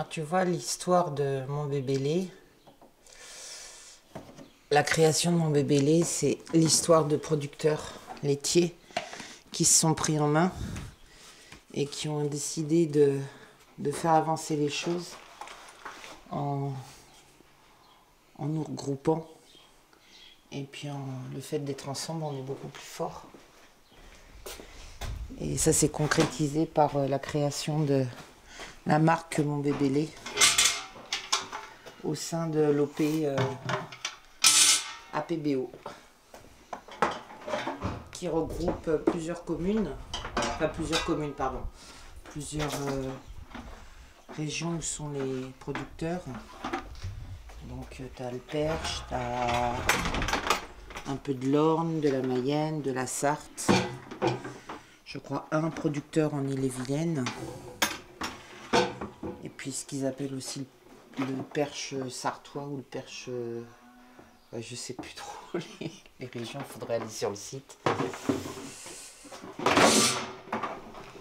Alors tu vois l'histoire de mon bébélé. La création de mon bébélé, c'est l'histoire de producteurs laitiers qui se sont pris en main et qui ont décidé de faire avancer les choses en nous regroupant. Et puis le fait d'être ensemble, on est beaucoup plus fort. Et ça s'est concrétisé par la création de la marque Mon Bébélé au sein de l'OP APBO qui regroupe plusieurs communes, plusieurs régions où sont les producteurs. Donc tu as le Perche, tu as un peu de l'Orne, de la Mayenne, de la Sarthe. Je crois un producteur en Ille-et-Vilaine. Et puis ce qu'ils appellent aussi le Perche sartois ou le Perche... je sais plus trop les régions, il faudrait aller sur le site.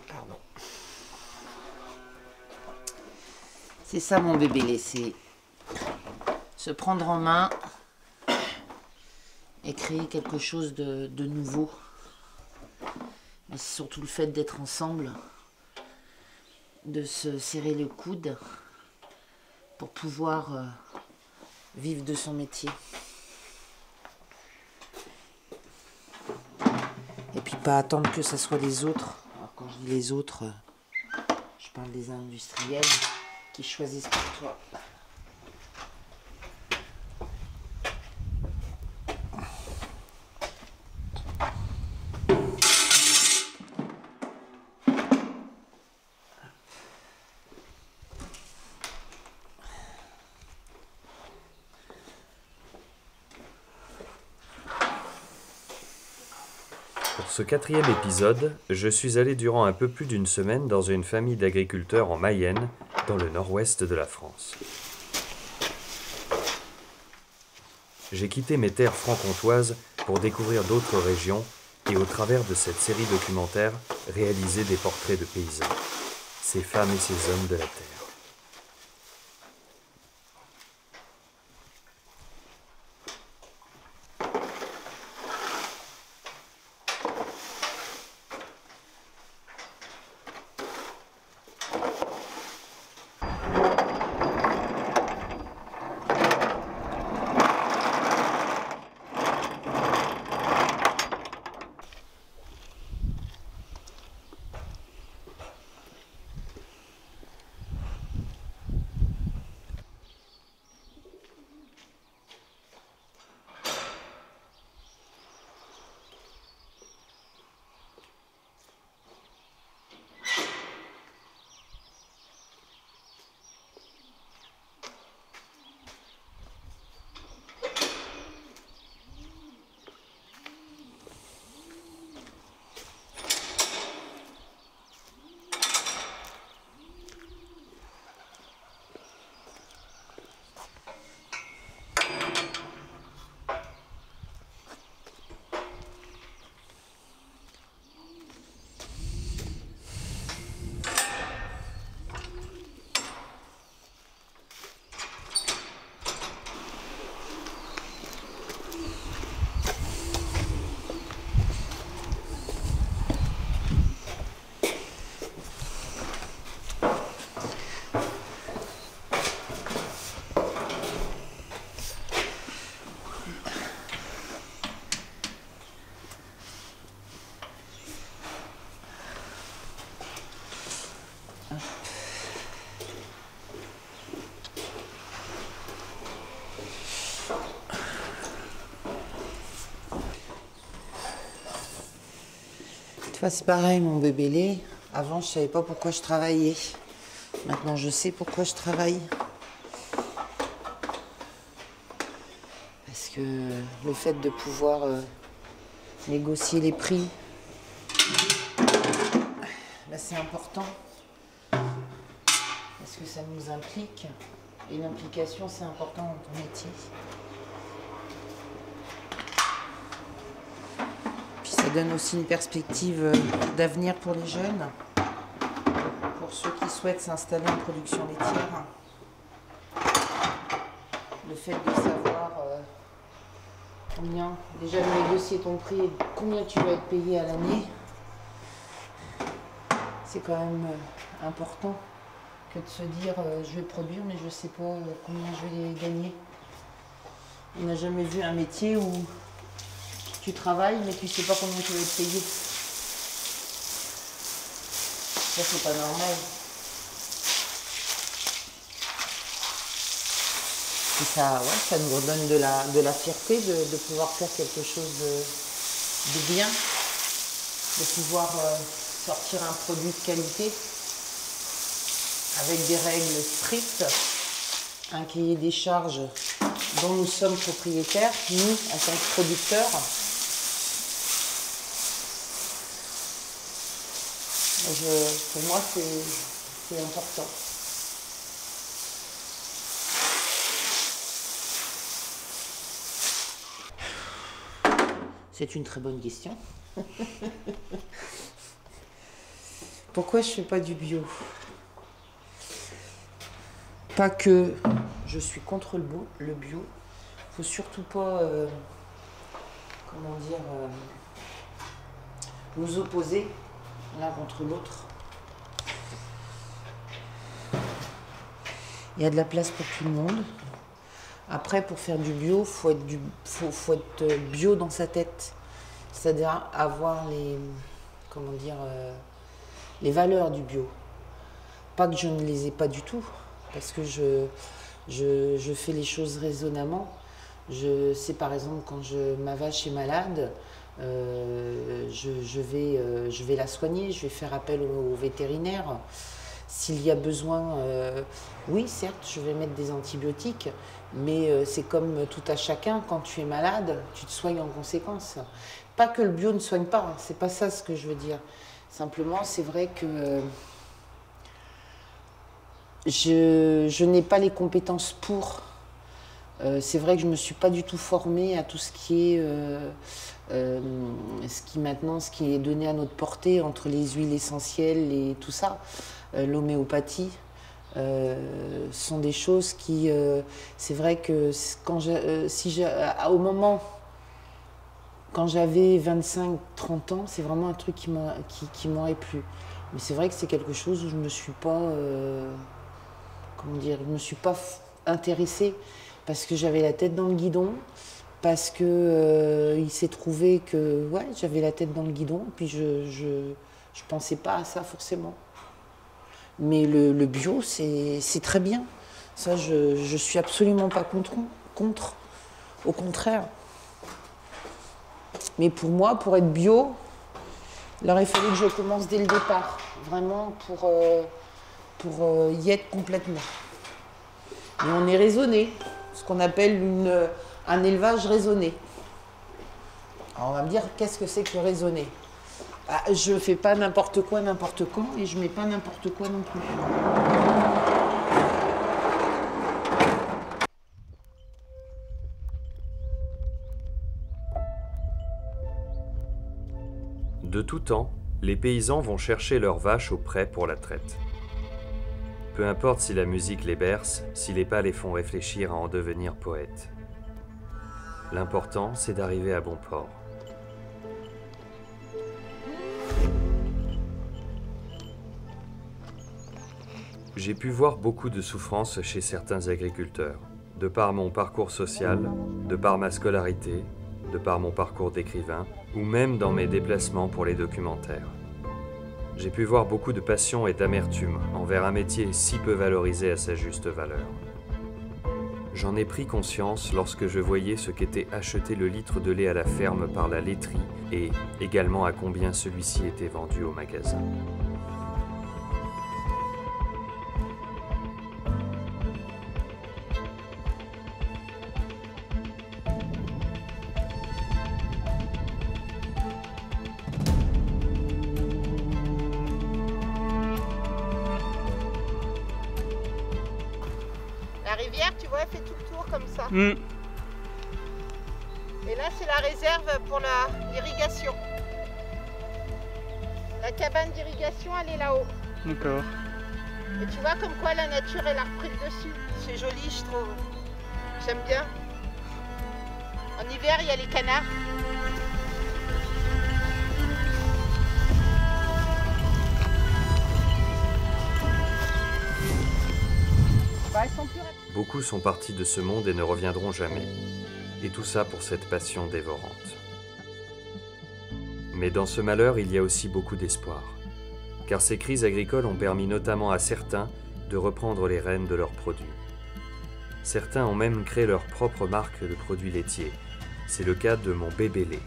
Pardon. C'est ça mon bébélé, c'est se prendre en main et créer quelque chose de nouveau. Mais c'est surtout le fait d'être ensemble, de se serrer le coude pour pouvoir vivre de son métier. Et puis pas attendre que ce soit les autres. Alors quand je dis les autres, je parle des industriels qui choisissent pour toi. Pour ce 4e épisode, je suis allé durant un peu plus d'une semaine dans une famille d'agriculteurs en Mayenne, dans le nord-ouest de la France. J'ai quitté mes terres franc-comtoises pour découvrir d'autres régions et au travers de cette série documentaire, réaliser des portraits de paysans, ces femmes et ces hommes de la terre. Tu vois, c'est pareil, mon bébélé. Avant, je savais pas pourquoi je travaillais. Maintenant, je sais pourquoi je travaille. Parce que le fait de pouvoir négocier les prix, ben, c'est important. Parce que ça nous implique. Et l'implication, c'est important dans ton métier. Ça donne aussi une perspective d'avenir pour les jeunes, pour pour ceux qui souhaitent s'installer en production laitière. Le fait de savoir combien, déjà de négocier ton prix et combien tu vas être payé à l'année, c'est quand même important que de se dire je vais produire mais je ne sais pas combien je vais gagner. On n'a jamais vu un métier où tu travailles mais tu ne sais pas combien tu vas être payé. Ça c'est pas normal. Et ça, ouais, ça nous redonne de la fierté de pouvoir faire quelque chose de bien, de pouvoir sortir un produit de qualité avec des règles strictes, un cahier des charges dont nous sommes propriétaires, nous, en tant que producteurs. Pour moi, c'est important. C'est une très bonne question. Pourquoi je ne fais pas du bio? Pas que je suis contre le bio. Il ne faut surtout pas, comment dire, nous opposer l'un contre l'autre. Il y a de la place pour tout le monde. Après, pour faire du bio, faut être bio dans sa tête. C'est-à-dire avoir les valeurs du bio. Pas que je ne les ai pas du tout, parce que je fais les choses raisonnamment. Je sais par exemple quand ma vache est malade, je vais la soigner, je vais faire appel au vétérinaire. S'il y a besoin, oui, certes, je vais mettre des antibiotiques, mais c'est comme tout à chacun, quand tu es malade, tu te soignes en conséquence. Pas que le bio ne soigne pas, hein, c'est pas ça ce que je veux dire. Simplement, c'est vrai que je n'ai pas les compétences pour. C'est vrai que je ne me suis pas du tout formée à tout ce qui est ce qui est donné à notre portée entre les huiles essentielles et tout ça. L'homéopathie sont des choses qui, c'est vrai que au moment quand j'avais 25-30 ans, c'est vraiment un truc qui m'aurait plu. Mais c'est vrai que c'est quelque chose où je me suis pas, je me suis pas intéressée parce que j'avais la tête dans le guidon, parce que il s'est trouvé que ouais, j'avais la tête dans le guidon, puis je pensais pas à ça forcément. Mais le bio, c'est très bien. Ça, je suis absolument pas contre. Au contraire. Mais pour moi, pour être bio, il aurait fallu que je commence dès le départ. Vraiment pour y être complètement. Mais on est raisonné. Ce qu'on appelle un élevage raisonné. Alors on va me dire, qu'est-ce que c'est que raisonner? Je ne fais pas n'importe quoi, n'importe quand, et je ne mets pas n'importe quoi non plus. De tout temps, les paysans vont chercher leurs vaches au pré pour la traite. Peu importe si la musique les berce, si les pas les font réfléchir à en devenir poètes. L'important, c'est d'arriver à bon port. J'ai pu voir beaucoup de souffrance chez certains agriculteurs, de par mon parcours social, de par ma scolarité, de par mon parcours d'écrivain, ou même dans mes déplacements pour les documentaires. J'ai pu voir beaucoup de passion et d'amertume envers un métier si peu valorisé à sa juste valeur. J'en ai pris conscience lorsque je voyais ce qu'était acheter le litre de lait à la ferme par la laiterie et également à combien celui-ci était vendu au magasin. La rivière, tu vois, elle fait tout le tour comme ça. Mmh. Et là, c'est la réserve pour l'irrigation. La cabane d'irrigation, elle est là-haut. D'accord. Et tu vois comme quoi la nature, elle a repris le dessus. C'est joli, je trouve. J'aime bien. En hiver, il y a les canards. Bah, elles sont plus rapides. Beaucoup sont partis de ce monde et ne reviendront jamais. Et tout ça pour cette passion dévorante. Mais dans ce malheur, il y a aussi beaucoup d'espoir. Car ces crises agricoles ont permis notamment à certains de reprendre les rênes de leurs produits. Certains ont même créé leur propre marque de produits laitiers. C'est le cas de Mon Bébé Lait.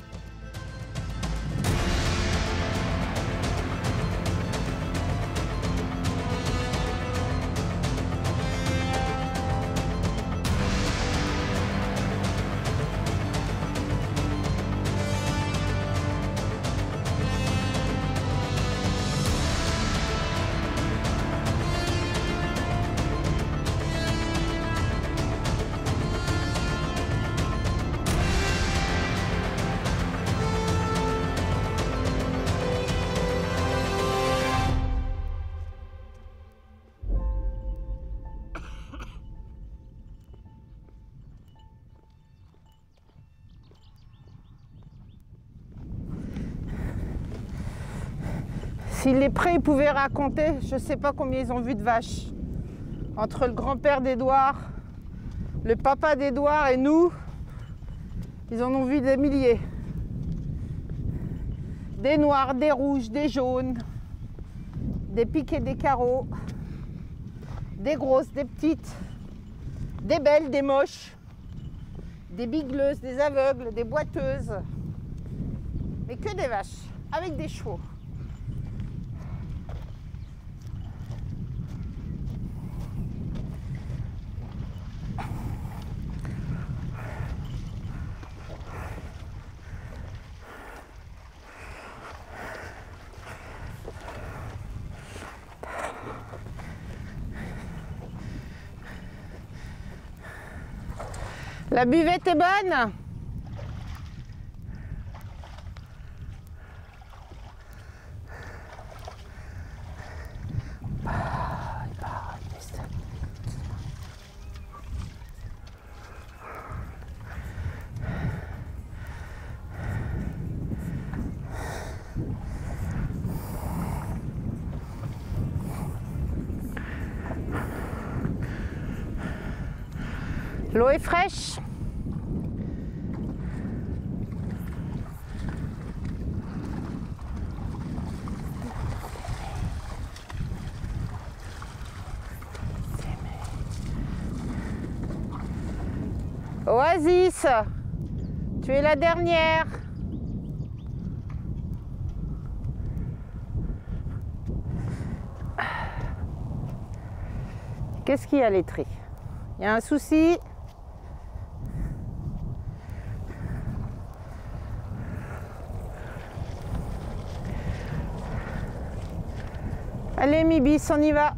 Si les prés pouvaient raconter, je ne sais pas combien ils ont vu de vaches. Entre le grand-père d'Édouard, le papa d'Édouard et nous, ils en ont vu des milliers. Des noirs, des rouges, des jaunes, des piquets, des carreaux, des grosses, des petites, des belles, des moches, des bigleuses, des aveugles, des boiteuses. Mais que des vaches, avec des chevaux. La buvette est bonne. L'eau est fraîche. Oasis, tu es la dernière. Qu'est-ce qu'il y a, Lettré? Il y a un souci? Allez, Mibis, on y va.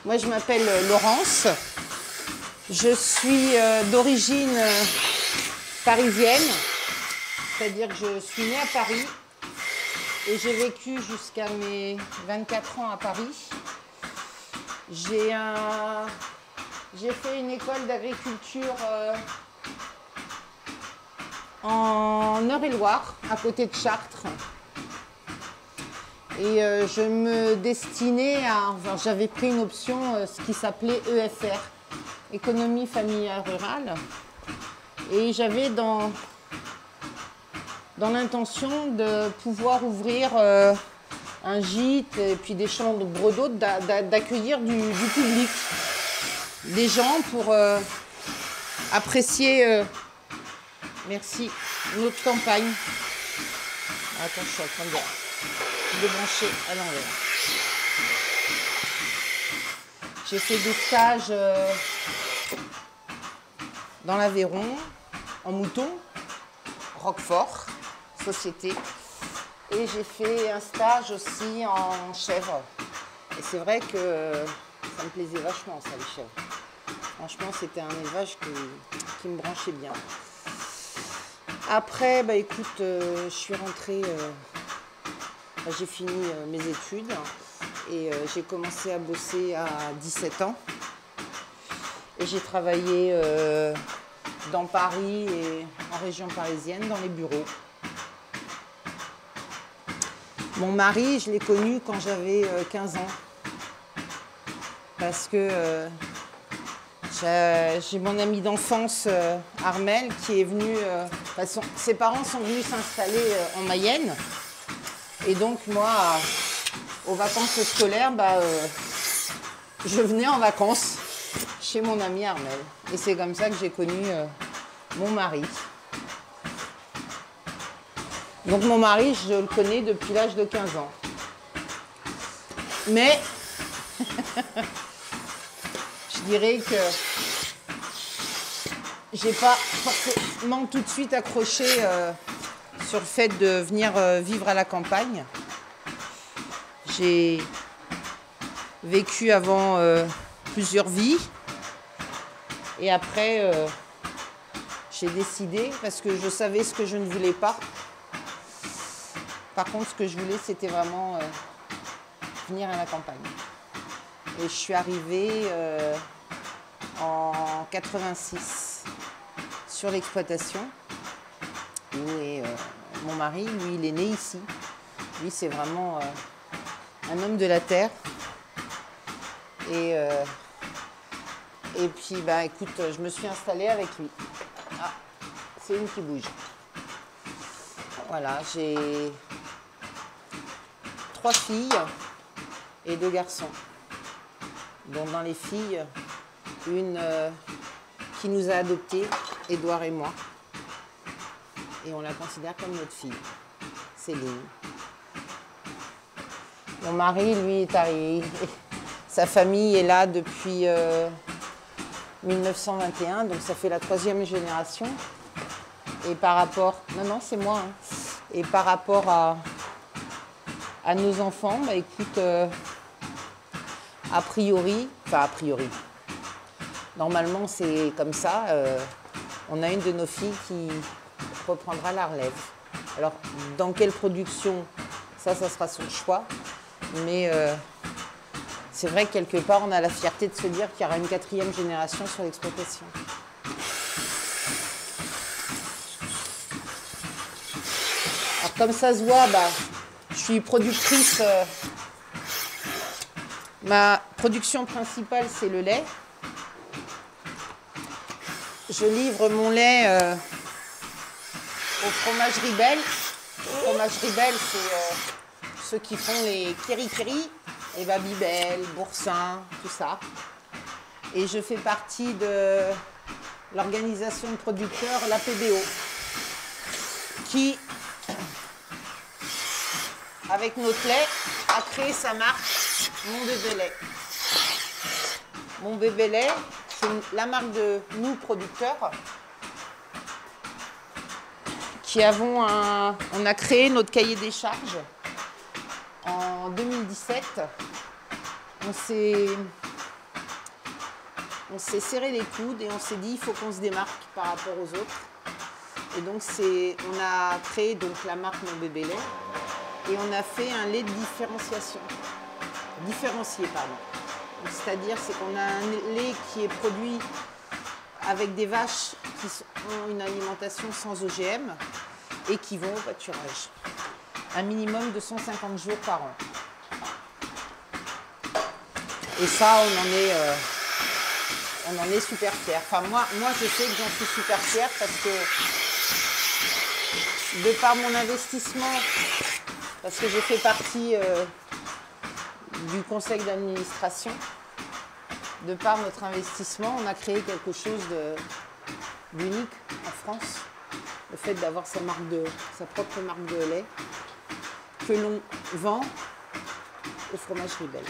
Moi, je m'appelle Laurence. Je suis d'origine parisienne, c'est-à-dire que je suis née à Paris et j'ai vécu jusqu'à mes 24 ans à Paris. J'ai fait une école d'agriculture en Eure-et-Loire, à côté de Chartres. Et je me destinais à... Enfin, j'avais pris une option, ce qui s'appelait EFR, Économie familiale rurale. Et j'avais dans l'intention de pouvoir ouvrir un gîte et puis des chambres d'hôtes, d'accueillir du public, des gens pour apprécier... Merci. Notre campagne. Attends, je suis en train de brancher à l'envers. J'ai fait des stages dans l'Aveyron, en mouton, Roquefort, société. Et j'ai fait un stage aussi en chèvre. Et c'est vrai que ça me plaisait vachement, ça, les chèvres. Franchement, c'était un élevage qui me branchait bien. Après, bah écoute, je suis rentrée, j'ai fini mes études et j'ai commencé à bosser à 17 ans. Et j'ai travaillé dans Paris et en région parisienne, dans les bureaux. Mon mari, je l'ai connu quand j'avais 15 ans. Parce que j'ai mon ami d'enfance, Armel, qui est venu... ses parents sont venus s'installer en Mayenne. Et donc, moi, aux vacances scolaires, je venais en vacances chez mon ami Armel. Et c'est comme ça que j'ai connu mon mari. Donc mon mari, je le connais depuis l'âge de 15 ans. Mais je dirais que j'ai pas forcément tout de suite accroché sur le fait de venir vivre à la campagne. J'ai vécu avant plusieurs vies. Et après, j'ai décidé, parce que je savais ce que je ne voulais pas. Par contre, ce que je voulais, c'était vraiment venir à la campagne. Et je suis arrivée en 86 sur l'exploitation. Et mon mari, lui, il est né ici. Lui, c'est vraiment un homme de la terre. Et puis, écoute, je me suis installée avec lui. Ah, c'est une qui bouge. Voilà, j'ai 3 filles et 2 garçons. Donc dans les filles, une qui nous a adoptés, Édouard et moi. Et on la considère comme notre fille, Céline. Mon mari, lui, est arrivé. Sa famille est là depuis 1921, donc ça fait la 3e génération. Et par rapport... Non, c'est moi. Hein. Et par rapport à nos enfants, écoute, a priori, normalement c'est comme ça, on a une de nos filles qui reprendra la relève. Alors, dans quelle production, ça sera son choix, mais c'est vrai que quelque part, on a la fierté de se dire qu'il y aura une 4e génération sur l'exploitation. Alors, comme ça se voit, je suis productrice. Ma production principale, c'est le lait. Je livre mon lait aux fromageries Belle. Les fromageries Belle, c'est ceux qui font les Kiri-Kiri, les Babybel, Boursin, tout ça. Et je fais partie de l'organisation de producteurs, la PBO, qui, avec notre lait, a créé sa marque Mon Bébé Lait. Mon Bébé Lait, c'est la marque de nous, producteurs, on a créé notre cahier des charges en 2017. On s'est serré les coudes et on s'est dit il faut qu'on se démarque par rapport aux autres. Et donc on a créé donc la marque Mon Bébé Lait et on a fait un lait de différenciation. Différencié, pardon. C'est-à-dire c'est qu'on a un lait qui est produit avec des vaches qui ont une alimentation sans OGM et qui vont au pâturage. Un minimum de 150 jours par an. Et ça, on en est super fiers. Enfin, moi, je sais que j'en suis super fière parce que de par mon investissement, parce que j'ai fait partie du conseil d'administration, de par notre investissement, on a créé quelque chose d'unique en France. Le fait d'avoir sa propre marque de lait que l'on vend aux fromageries Belle.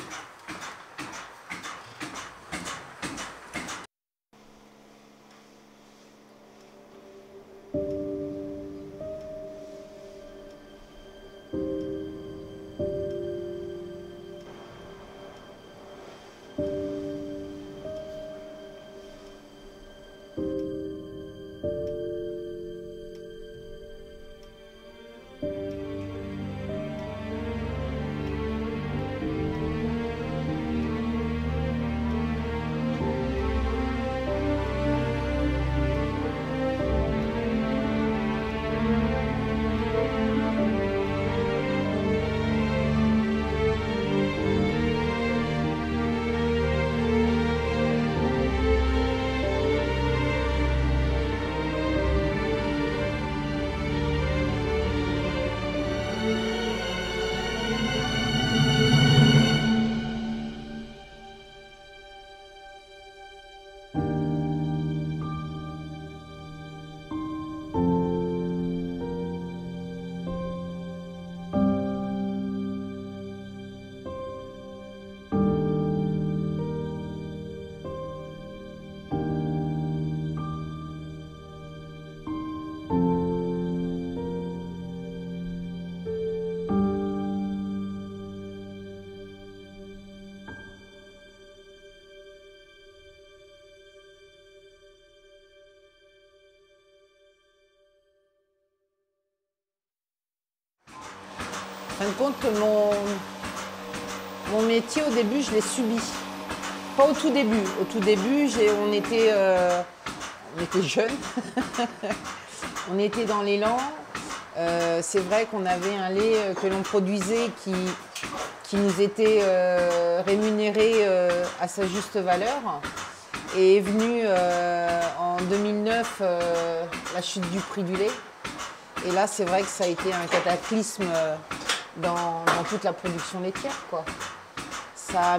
En fin de compte, mon métier, au début, je l'ai subi. Pas au tout début. Au tout début, on était jeunes. On était dans l'élan. C'est vrai qu'on avait un lait que l'on produisait qui nous était rémunéré à sa juste valeur. Et est venue en 2009 la chute du prix du lait. Et là, c'est vrai que ça a été un cataclysme dans toute la production laitière, quoi. Ça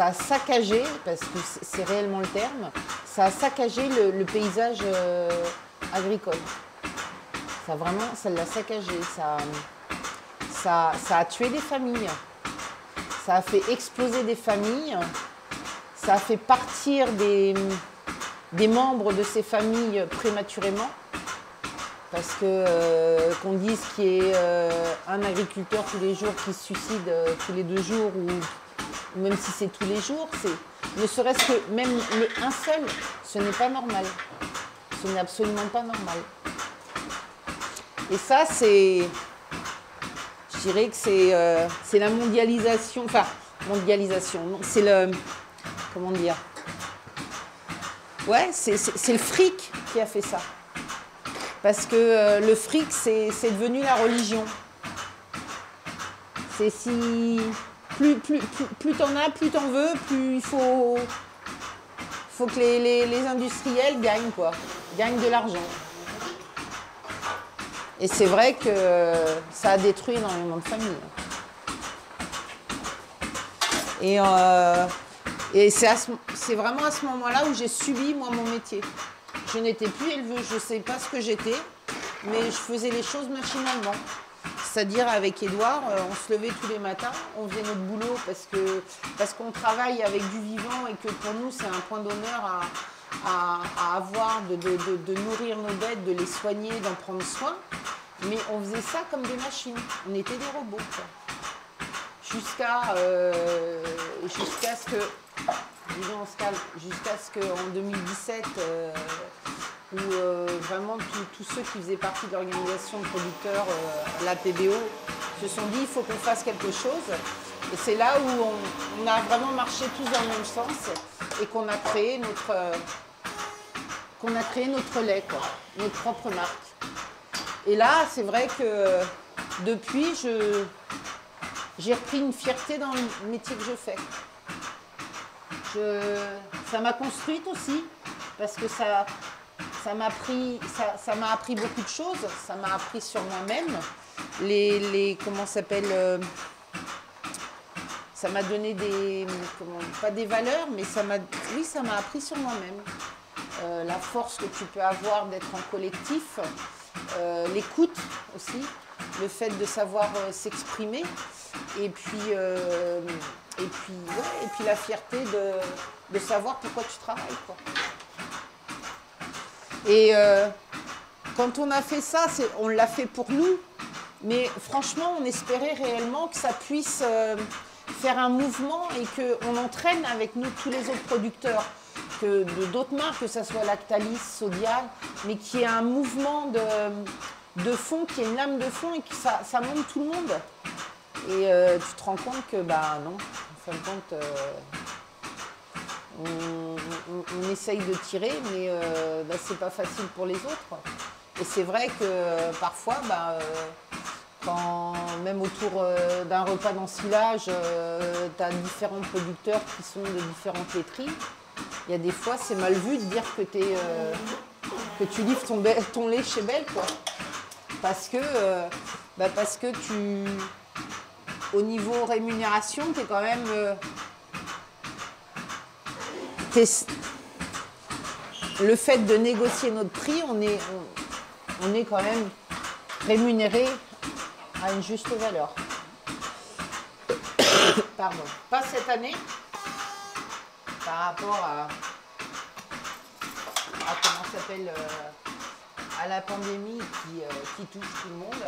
a saccagé, parce que c'est réellement le terme, ça a saccagé le paysage agricole. Ça l'a saccagé. Ça a tué des familles. Ça a fait exploser des familles. Ça a fait partir des membres de ces familles prématurément. Parce que qu'on dise qu'il y ait un agriculteur tous les jours qui se suicide tous les 2 jours, ou même si c'est tous les jours, ne serait-ce que même un seul, ce n'est pas normal. Ce n'est absolument pas normal. Et ça, je dirais que c'est la mondialisation, enfin, non, c'est le, comment dire, ouais, c'est le fric qui a fait ça. Parce que le fric, c'est devenu la religion. C'est si plus t'en as, plus t'en veux, plus il faut que les industriels gagnent, quoi, gagnent de l'argent. Et c'est vrai que ça a détruit énormément de familles. Et c'est vraiment à ce moment-là où j'ai subi, moi, mon métier. Je n'étais plus éleveuse, je ne sais pas ce que j'étais, mais je faisais les choses machinalement. C'est-à-dire avec Édouard, on se levait tous les matins, on faisait notre boulot parce qu'on travaille avec du vivant et que pour nous c'est un point d'honneur à avoir, de nourrir nos bêtes, de les soigner, d'en prendre soin. Mais on faisait ça comme des machines, on était des robots, quoi. Jusqu'à ce que, disons, on se calme, jusqu'à ce qu'en 2017, où vraiment tous ceux qui faisaient partie de l'organisation de producteurs, la PBO, se sont dit il faut qu'on fasse quelque chose. Et c'est là où on a vraiment marché tous dans le même sens et qu'on a créé notre lait, quoi, notre propre marque. Et là, c'est vrai que depuis, j'ai repris une fierté dans le métier que je fais. Ça m'a construite aussi, parce que ça m'a appris beaucoup de choses. Ça m'a appris sur moi-même. Comment ça s'appelle, ça m'a donné pas des valeurs, mais ça m'a appris sur moi-même. La force que tu peux avoir d'être en collectif, l'écoute aussi, le fait de savoir s'exprimer, et puis la fierté de savoir pourquoi tu travailles, quoi. Et quand on a fait ça, on l'a fait pour nous, mais franchement, on espérait réellement que ça puisse faire un mouvement et qu'on entraîne avec nous tous les autres producteurs d'autres marques, que ce soit Lactalis, Sodial, mais qu'il y ait un mouvement de fond, qu'il y ait une lame de fond et que ça monte tout le monde. Et tu te rends compte que, bah non, en fin de compte, on essaye de tirer, mais c'est pas facile pour les autres. Et c'est vrai que parfois, quand même autour d'un repas d'ensilage, tu as différents producteurs qui sont de différentes laiteries. Il y a des fois, c'est mal vu de dire que tu livres ton lait chez Belle, quoi. Parce que au niveau rémunération, tu es quand même... le fait de négocier notre prix, on est quand même rémunéré à une juste valeur. Pardon. Pas cette année, par rapport à comment ça s'appelle, à la pandémie qui touche tout le monde.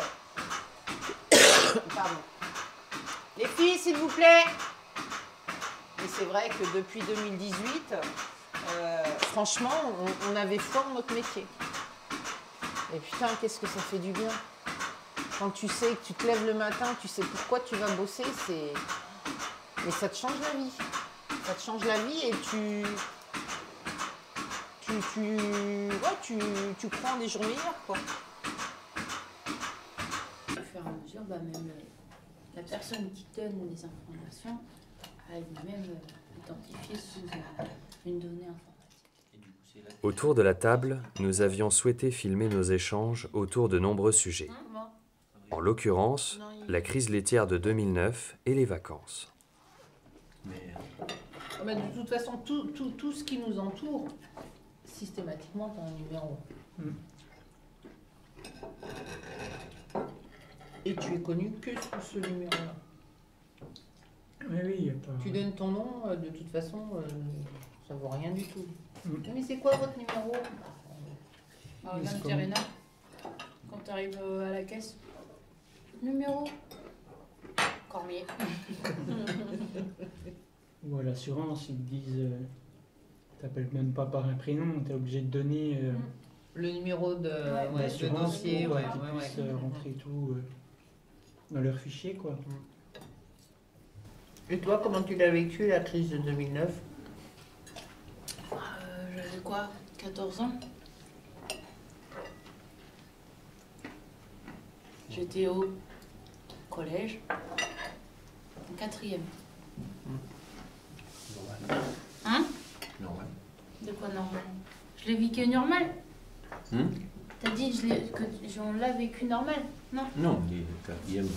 Pardon. Les filles, s'il vous plaît. Et c'est vrai que depuis 2018, franchement, on avait foi en notre métier. Et putain, qu'est-ce que ça fait du bien. Quand tu sais que tu te lèves le matin, tu sais pourquoi tu vas bosser, mais ça te change la vie. Ça te change la vie et tu prends des jours meilleurs, quoi. Au fur et à mesure, même la personne qui donne les informations a elle-même identifié sous une donnée informatique. Autour de la table, nous avions souhaité filmer nos échanges autour de nombreux sujets. En l'occurrence, la crise laitière de 2009 et les vacances. De toute façon, tout ce qui nous entoure, systématiquement, t'as un numéro. Et tu es connu que sous ce numéro-là. Oui, il y a pas... Tu donnes ton nom, de toute façon, ça vaut rien du tout. Mais c'est quoi votre numéro? Regarde, Terena, quand tu arrives à la caisse, numéro Cormier. Ou à l'assurance, ils te disent t'appelles même pas par un prénom, t'es obligé de donner le numéro de dossier, pour qu'ils puissent rentrer tout dans leur fichier, quoi. Et toi, comment tu l'as vécu, la crise de 2009? J'avais quoi, 14 ans? J'étais au collège, en 4e. Normal. Hein? Normal. De quoi normal? Je l'ai vécu normal? T'as dit que on l'a vécu normal? Non? Non, il est 4e,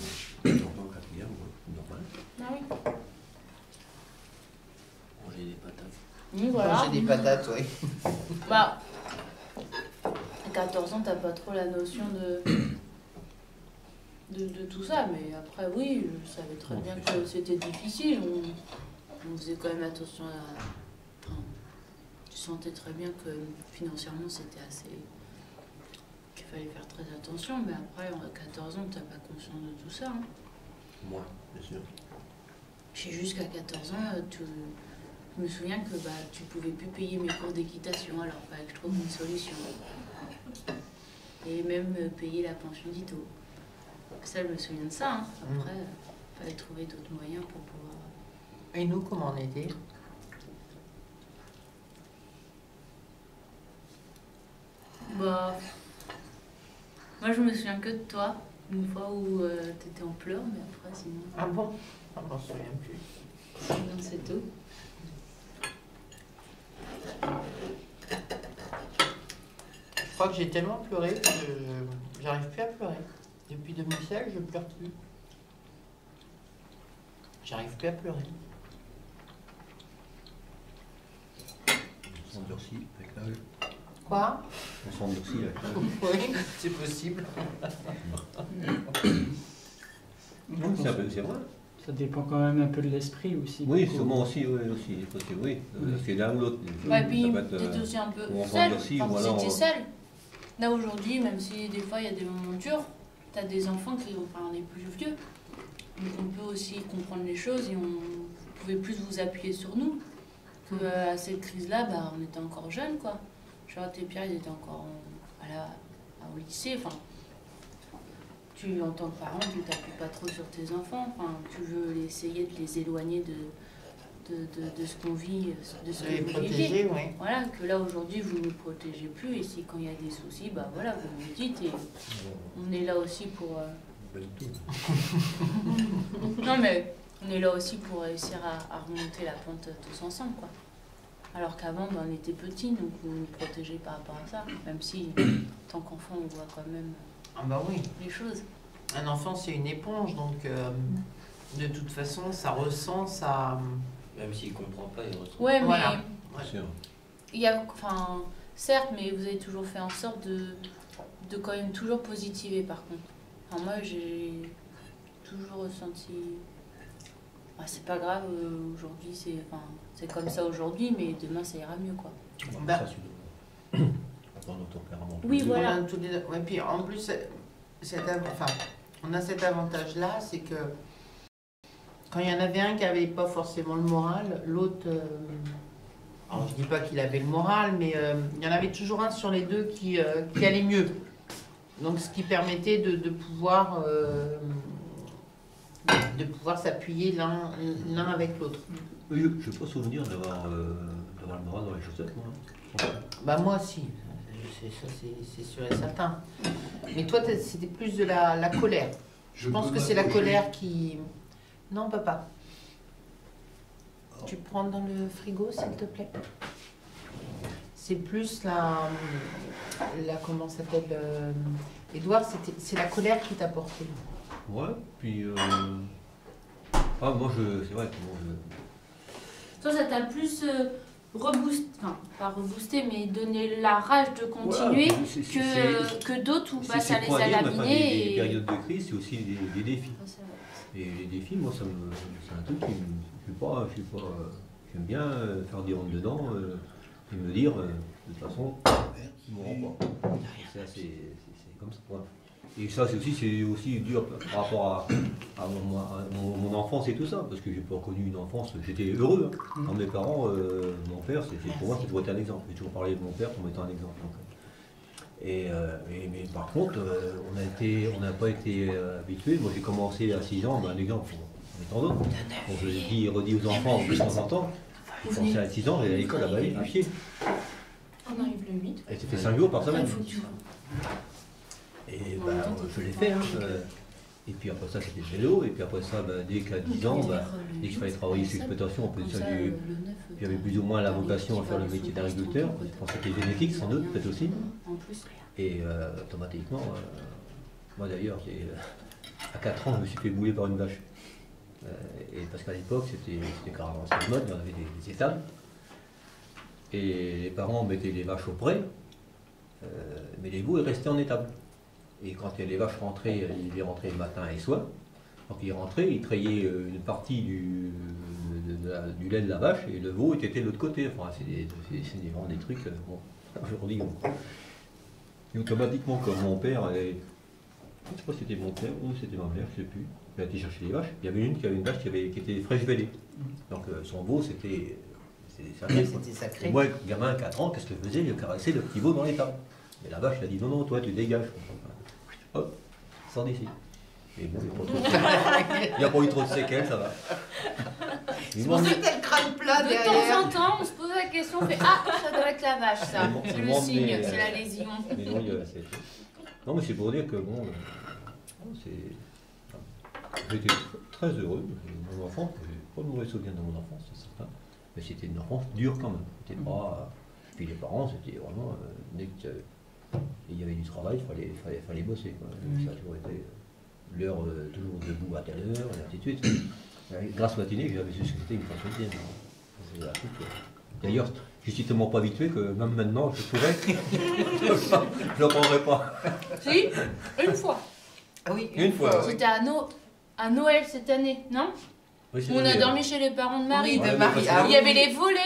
4e, normal. Ah oui. Manger des patates. Oui, voilà. Manger des patates, oui. Bah, à 14 ans, t'as pas trop la notion de tout ça, mais après, oui, je savais très bien que c'était difficile. On faisait quand même attention à... Enfin, tu sentais très bien que financièrement, c'était assez... qu'il fallait faire très attention, mais après, à 14 ans, t'as pas conscience de tout ça. Hein. Moi, bien sûr. J'ai jusqu'à 14 ans, je me souviens que tu pouvais plus payer mes cours d'équitation, alors il fallait que je trouve une solution. Et même payer la pension d'Ito. Ça, je me souviens de ça. Hein. Après, il fallait trouver d'autres moyens pour pouvoir... Et nous, comment on était? Bah... Moi, je me souviens que de toi, une fois où t'étais en pleurs, mais après, sinon... Ah bon? Je m'en souviens plus. Sinon, c'est tout. Je crois que j'ai tellement pleuré que j'arrive plus à pleurer. Depuis 2016, je pleure plus. J'arrive plus à pleurer. On s'endurcit avec l'âge. Quoi? On s'endurcit avec l'âge. Oui, c'est possible. Non, c'est vrai. Ça dépend quand même un peu de l'esprit aussi. Oui, sûrement aussi, possible, oui. Parce que l'un ou l'autre. Ouais, puis t'étais aussi un peu seul. Enfin, t'étais seul. Là, aujourd'hui, même si des fois il y a des moments durs, t'as des enfants qui, on est plus vieux. Donc on peut aussi comprendre les choses et vous pouvez plus vous appuyer sur nous. Que à cette crise-là, on était encore jeunes, quoi. Charlotte et Pierre, ils étaient encore au lycée. Enfin, en tant que parent, tu t'appuies pas trop sur tes enfants. Enfin, tu veux essayer de les éloigner de ce qu'on vit, de ce que vous vivez. Oui. Voilà, que là aujourd'hui vous ne nous protégez plus et si quand il y a des soucis, voilà, vous nous dites et on est là aussi pour... Non mais on est là aussi pour réussir à remonter la pente tous ensemble, quoi. Alors qu'avant, on était petits, donc vous nous protégez par rapport à ça, même si tant qu'enfant on voit quand même oui. les choses. Un enfant c'est une éponge, donc de toute façon ça ressent, ça... Même s'il ne comprend pas, il ressent. Ouais, mais voilà. il y a, enfin, certes, mais vous avez toujours fait en sorte de quand même toujours positiver, par contre. Enfin, moi, j'ai toujours ressenti... c'est pas grave, aujourd'hui, c'est comme ça aujourd'hui, mais demain, ça ira mieux, quoi. Ça, c'est dans notre tempérament. Oui, voilà. Ouais, puis en plus, on a cet avantage-là, c'est que quand il y en avait un qui n'avait pas forcément le moral, l'autre, alors je dis pas qu'il avait le moral, mais il y en avait toujours un sur les deux qui allait mieux. Donc ce qui permettait de pouvoir s'appuyer l'un avec l'autre. Je n'ai pas souvenir d'avoir le bras dans les chaussettes, moi. Bah moi aussi, ça c'est sûr et certain. Mais toi c'était plus de la colère. Je pense que c'est la colère qui... Non papa. Tu prends dans le frigo s'il te plaît. C'est plus la comment ça s'appelle Édouard, c'est la colère qui t'a porté. Ouais, puis... moi c'est vrai que moi Toi ça t'a plus reboosté, enfin pas reboosté, mais donné la rage de continuer que d'autres où bah, ça les a laminés. Les périodes de crise, c'est aussi des défis. Et les défis, moi c'est un truc qui j'aime bien faire des rondes dedans et me dire, de toute façon, ils ne m'auront pas. Ça, c'est comme ça. Ouais. Et ça, c'est aussi dur par rapport à mon enfance et tout ça, parce que j'ai pas connu une enfance, j'étais heureux. Hein. Dans mes parents, mon père, pour moi, ça doit être un exemple. J'ai toujours parlé de mon père comme étant un exemple. Mais par contre, on n'a pas été habitués. Moi, j'ai commencé à 6 ans, un exemple, en étant d'autres. Donc, je le dis et redis aux enfants de temps en temps. J'ai commencé à 6 ans, j'allais à l'école à Bali, à pied. On arrive le 8. Et c'était 5 jours par semaine. Il faut que tu vois. Et je l'ai fait. Hein. Et puis après ça, c'était le vélo. Et puis après ça, dès qu'à 10 ans, dès qu'il fallait travailler sur l'exploitation, en plus de ça, j'avais plus ou moins la vocation à faire le métier d'agriculteur. Je pense que c'était génétique, sans doute, peut-être aussi. Et automatiquement, moi d'ailleurs, à 4 ans, je me suis fait bouler par une vache. Et parce qu'à l'époque, c'était carrément assez mode, on avait des étables. Et les parents mettaient les vaches au pré, mais les veaux, ils restaient en étable. Et quand les vaches rentraient, ils rentraient le matin et soir. Donc ils rentraient, ils traillaient une partie du lait de la vache et le veau était de l'autre côté. Enfin, c'est vraiment des trucs. Bon, aujourd'hui, et automatiquement, comme mon père, je ne sais pas si c'était mon père ou c'était ma mère, je ne sais plus, il a été chercher les vaches. Il y avait une qui avait une vache qui était fraîche vélée. Donc son veau, c'était sacré. Et moi, gamin à 4 ans, qu'est-ce que je faisais? Je caressais le petit veau dans l'étable. Et la vache, elle a dit non, non, toi, tu dégages. Hop, sors d'ici. Et bon, il n'y a pas eu trop de séquelles, ça va. C'est pour ça que t'as le crâne plat derrière. De temps en temps, on se pose la question, on fait ah, ça doit être la vache, ça. C'est le signe, c'est la lésion. Non, mais c'est pour dire que bon, j'étais très heureux. Mon enfant, j'ai pas de mauvais souvenirs de mon enfance, c'est certain. Mais c'était une enfance dure quand même. C'était pas. Puis les parents, c'était vraiment dès qu'il y avait du travail, il fallait bosser. Quoi. Ça a toujours été l'heure toujours debout à telle heure, et ainsi de suite. Grâce matinée, j'avais su ce que c'était une France quotidienne. D'ailleurs, je suis tellement pas habitué que même maintenant, je pourrais. Je ne prendrais pas. Si, une fois. Ah oui, une fois. C'était à Noël cette année, non? Oui, on a dormi chez les parents de Marie. Oui, de Marie. Il y avait les volets.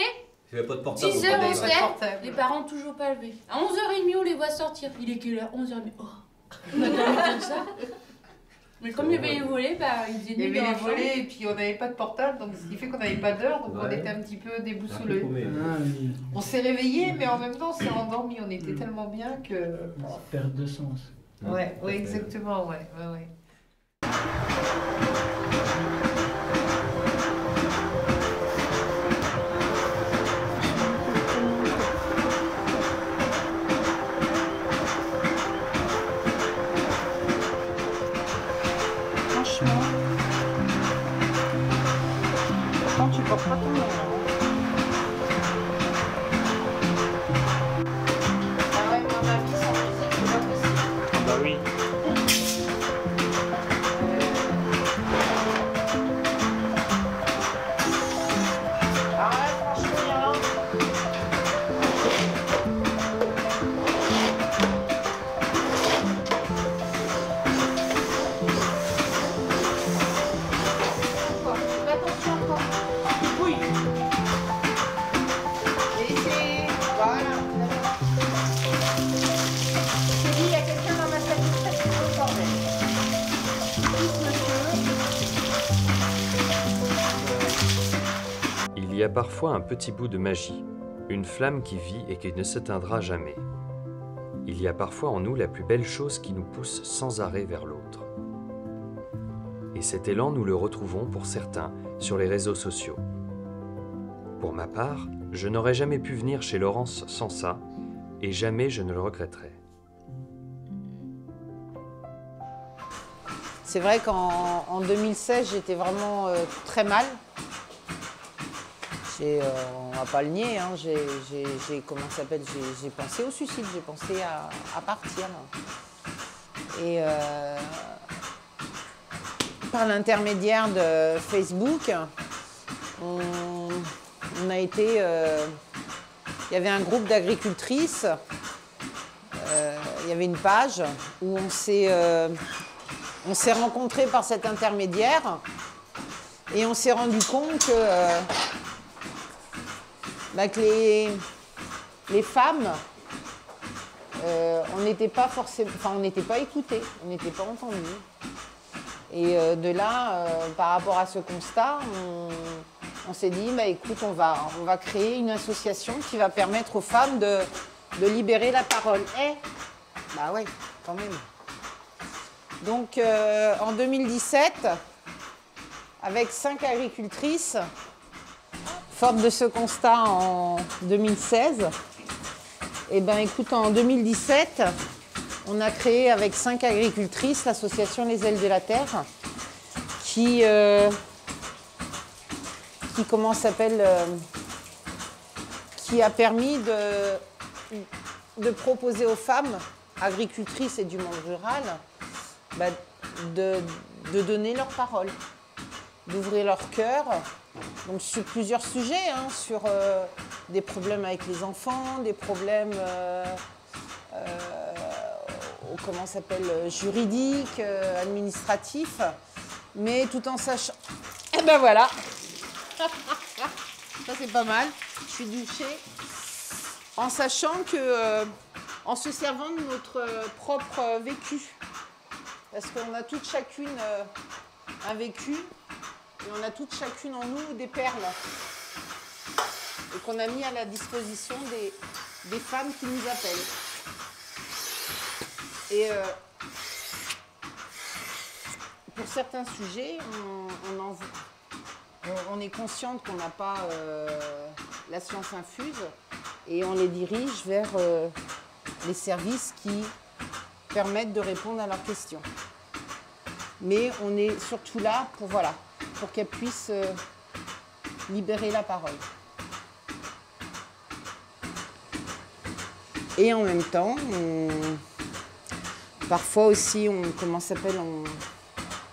J'avais pas de portable. 10 h on se lève, les parents toujours pas levés. À 11h30, on les voit sortir. Il est quelle heure? 11h30. Oh, on a dormi comme ça. Mais comme il y avait les volets, ils faisaient nuit. Il y avait les volets et puis on n'avait pas de portable, donc ce qui fait qu'on n'avait pas d'heure, donc on était un petit peu déboussolés. On s'est réveillés, mais en même temps on s'est endormis. On était tellement bien que. Perte de sens. Ouais, exactement, ouais. Quand tu portes pas ton nom. Ah ouais, moi ma vie sans musique, c'est pas possible. Bah oui. Ah ouais, franchement, Il y a parfois un petit bout de magie, une flamme qui vit et qui ne s'éteindra jamais. il y a parfois en nous la plus belle chose qui nous pousse sans arrêt vers l'autre. Et cet élan, nous le retrouvons pour certains sur les réseaux sociaux. Pour ma part, je n'aurais jamais pu venir chez Laurence sans ça, et jamais je ne le regretterai. C'est vrai qu'en 2016, j'étais vraiment très mal. On va pas le nier, hein, comment ça s'appelle, j'ai pensé au suicide, j'ai pensé à partir. Et par l'intermédiaire de Facebook, on a été... il y avait un groupe d'agricultrices, il y avait une page où on s'est rencontrés par cet intermédiaire et on s'est rendu compte que les femmes, on n'était pas forcément, on n'était pas écoutées, on n'était pas entendues. Et de là, par rapport à ce constat, on s'est dit, écoute, on va créer une association qui va permettre aux femmes de libérer la parole. Bah ouais, quand même. Donc en 2017, avec 5 agricultrices, forte de ce constat en 2016, écoute, en 2017, on a créé avec 5 agricultrices l'association Les Ailes de la Terre, qui a permis de proposer aux femmes agricultrices et du monde rural de donner leur parole, d'ouvrir leur cœur, donc sur plusieurs sujets, hein, sur des problèmes avec les enfants, des problèmes juridiques, administratifs, mais tout en sachant... voilà. Ça c'est pas mal, je suis douchée. En sachant que, en se servant de notre propre vécu, parce qu'on a toutes chacune un vécu, et on a toutes chacune en nous des perles, et qu'on a mis à la disposition des femmes qui nous appellent. Et pour certains sujets, on est consciente qu'on n'a pas la science infuse, et on les dirige vers les services qui permettent de répondre à leurs questions. Mais on est surtout là pour qu'elles puissent libérer la parole. Et en même temps, parfois aussi,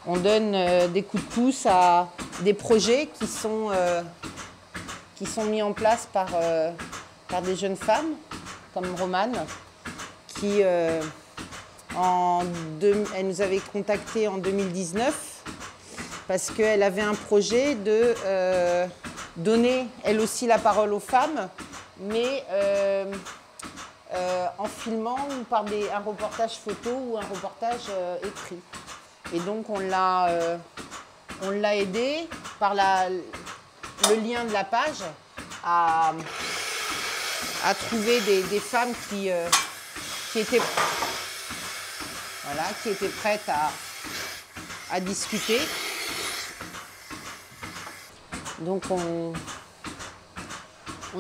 on donne des coups de pouce à des projets qui sont mis en place par des jeunes femmes, comme Romane, qui elle nous avait contactés en 2019 parce qu'elle avait un projet de donner elle aussi la parole aux femmes, mais en filmant par un reportage photo ou un reportage écrit. Et donc on l'a aidée par le lien de la page à trouver des femmes qui étaient prêtes à discuter. Donc on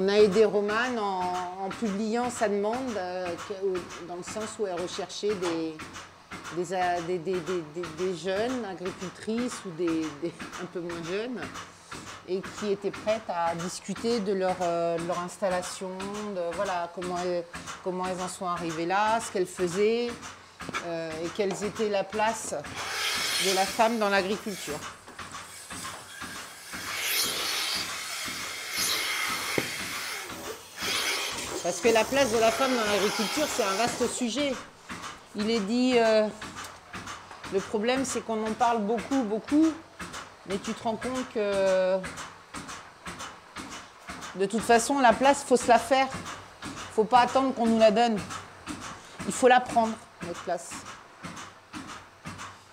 a aidé Romane en publiant sa demande dans le sens où elle recherchait des jeunes agricultrices ou un peu moins jeunes et qui étaient prêtes à discuter de leur installation, comment elles en sont arrivées là, ce qu'elles faisaient et quelle était la place de la femme dans l'agriculture. Parce que la place de la femme dans l'agriculture, c'est un vaste sujet. Il est dit, le problème c'est qu'on en parle beaucoup, mais tu te rends compte que de toute façon, la place, il faut se la faire. Il ne faut pas attendre qu'on nous la donne. Il faut la prendre, notre place.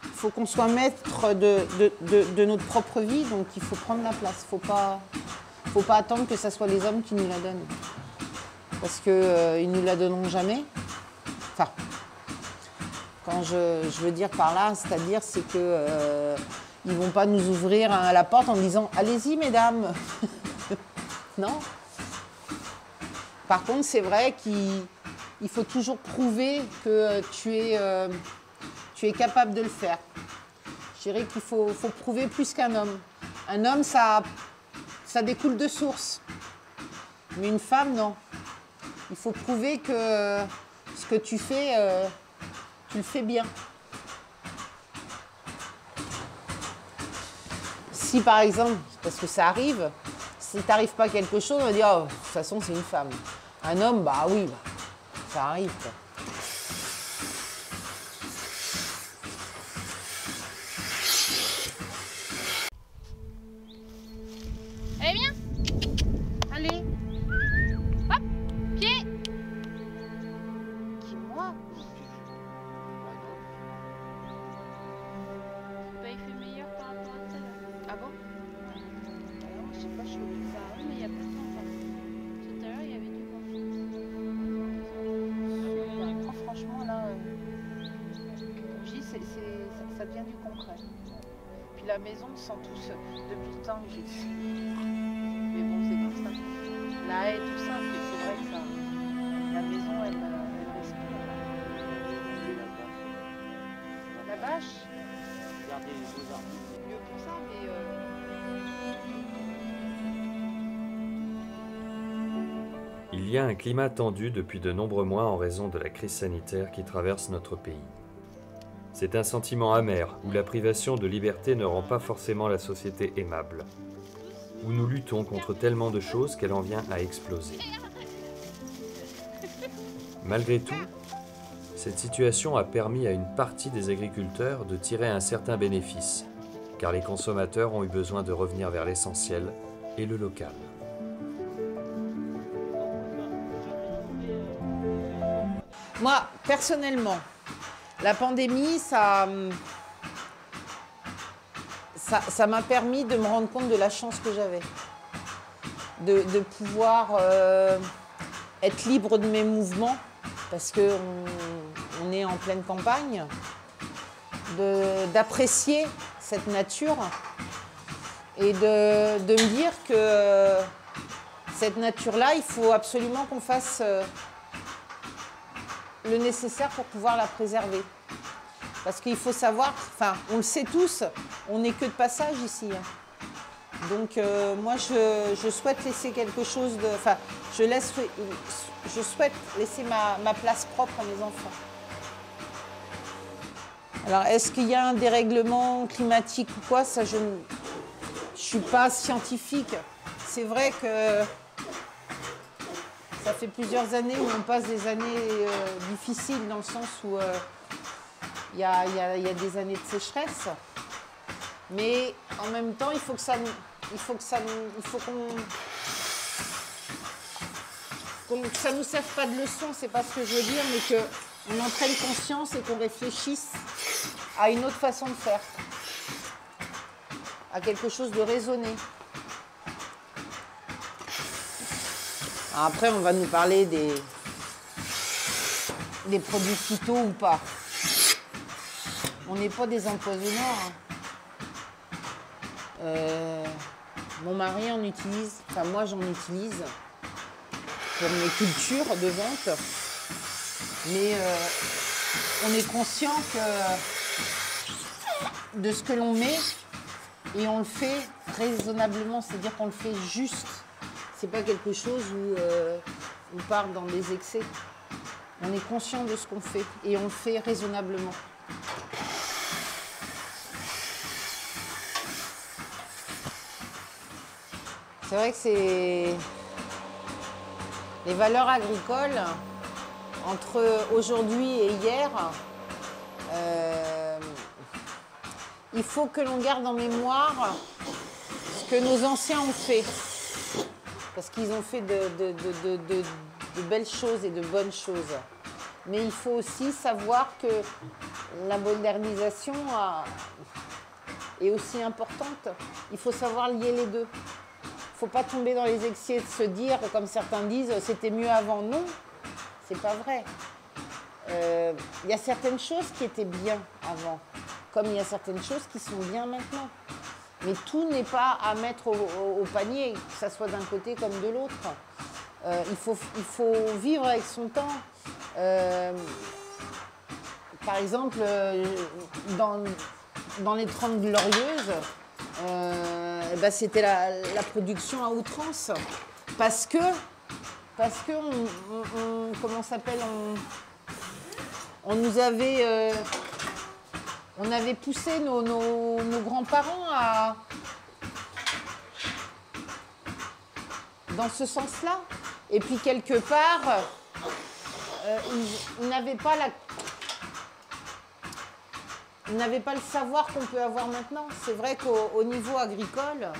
Il faut qu'on soit maître de notre propre vie, donc il faut prendre la place. Il ne faut pas attendre que ce soit les hommes qui nous la donnent. Parce qu'ils ne nous la donneront jamais. Enfin, quand je veux dire par là, c'est-à-dire c'est que ils vont pas nous ouvrir la porte en disant « Allez-y, mesdames !» Non. Par contre, c'est vrai qu'il faut toujours prouver que tu es capable de le faire. Je dirais qu'il faut prouver plus qu'un homme. Un homme, ça découle de source. Mais une femme, non. Il faut prouver que ce que tu fais, tu le fais bien. Si par exemple, parce que ça arrive, si t'arrive pas quelque chose, on va dire, oh, de toute façon, c'est une femme. Un homme, bah oui, ça arrive, quoi. Allez, viens. Allez. Hop, pied. Qui, moi? Bah, il fait meilleur par rapport à tout à l'heure. Ah bon? Alors, je sais pas, je suis obligée de faire. Oui, mais il y a pas de temps, par contre. Tout à l'heure, il y avait du vent. Franchement, là, comme je dis, ça devient du concret. Puis la maison, on sent tous depuis le temps que j'ai ici. Mais bon, c'est comme ça. La haie, tout ça, c'est vrai que ça, la maison, elle respire. La bâche. Regardez les beaux arbres. C'est mieux pour ça, mais... Il y a un climat tendu depuis de nombreux mois en raison de la crise sanitaire qui traverse notre pays. C'est un sentiment amer où la privation de liberté ne rend pas forcément la société aimable, où nous luttons contre tellement de choses qu'elle en vient à exploser. Malgré tout, cette situation a permis à une partie des agriculteurs de tirer un certain bénéfice, car les consommateurs ont eu besoin de revenir vers l'essentiel et le local. Moi, personnellement, la pandémie, ça m'a permis de me rendre compte de la chance que j'avais. De pouvoir être libre de mes mouvements, parce qu'on est en pleine campagne, d'apprécier cette nature et de me dire que cette nature-là, il faut absolument qu'on fasse le nécessaire pour pouvoir la préserver. Parce qu'il faut savoir, enfin, on le sait tous, on n'est que de passage ici. Donc moi, je souhaite laisser quelque chose de... Enfin, je souhaite laisser ma place propre à mes enfants. Alors, est-ce qu'il y a un dérèglement climatique ou quoi? Ça, je ne suis pas scientifique. C'est vrai que ça fait plusieurs années où on passe des années difficiles dans le sens où il y a des années de sécheresse. Mais en même temps, il faut que ça nous serve pas de leçon, c'est pas ce que je veux dire, mais qu'on en prenne conscience et qu'on réfléchisse à une autre façon de faire, à quelque chose de raisonné. Alors après, on va nous parler des produits phyto ou pas. On n'est pas des empoisonneurs. Mon mari en utilise, enfin moi j'en utilise pour mes cultures de vente. Mais on est conscient de ce que l'on met et on le fait raisonnablement, c'est-à-dire qu'on le fait juste. C'est pas quelque chose où on part dans des excès. On est conscient de ce qu'on fait et on le fait raisonnablement. C'est vrai que c'est les valeurs agricoles entre aujourd'hui et hier. Il faut que l'on garde en mémoire ce que nos anciens ont fait. Parce qu'ils ont fait de belles choses et de bonnes choses. Mais il faut aussi savoir que la modernisation est aussi importante. Il faut savoir lier les deux. Il ne faut pas tomber dans les excès de se dire, comme certains disent, c'était mieux avant. Non, c'est pas vrai. y a certaines choses qui étaient bien avant, comme il y a certaines choses qui sont bien maintenant. Mais tout n'est pas à mettre au panier, que ce soit d'un côté comme de l'autre. Il faut vivre avec son temps. Par exemple, dans les 30 Glorieuses, c'était la production à outrance. Parce que comment ça s'appelle, on nous avait... on avait poussé nos grands-parents dans ce sens-là. Et puis, quelque part, ils n'avaient pas le savoir qu'on peut avoir maintenant. C'est vrai qu'au niveau agricole,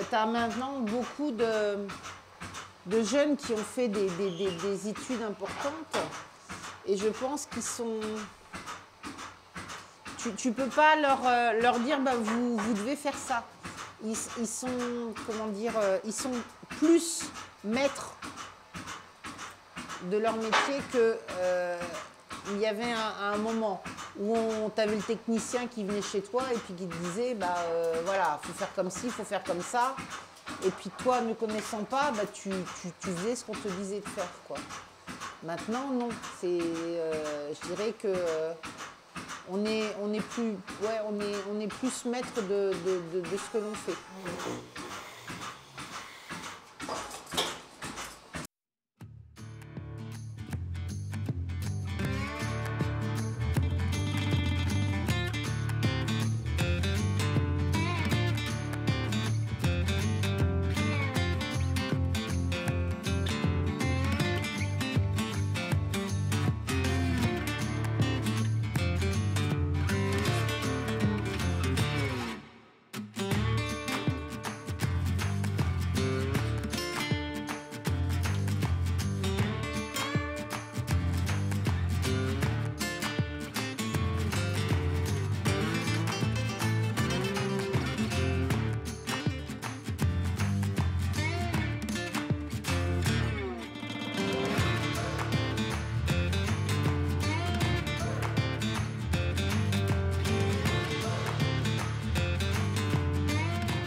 tu as maintenant beaucoup de jeunes qui ont fait des études importantes. Et je pense qu'ils sont... Tu ne peux pas leur dire bah, vous devez faire ça. Ils sont, comment dire, ils sont plus maîtres de leur métier qu'il y avait un moment où tu avais le technicien qui venait chez toi et puis qui te disait bah, voilà, il faut faire comme ci, il faut faire comme ça. Et puis toi, ne connaissant pas, bah, tu faisais ce qu'on te disait de faire, quoi. Maintenant, non. Je dirais que... on est plus maître de ce que l'on fait.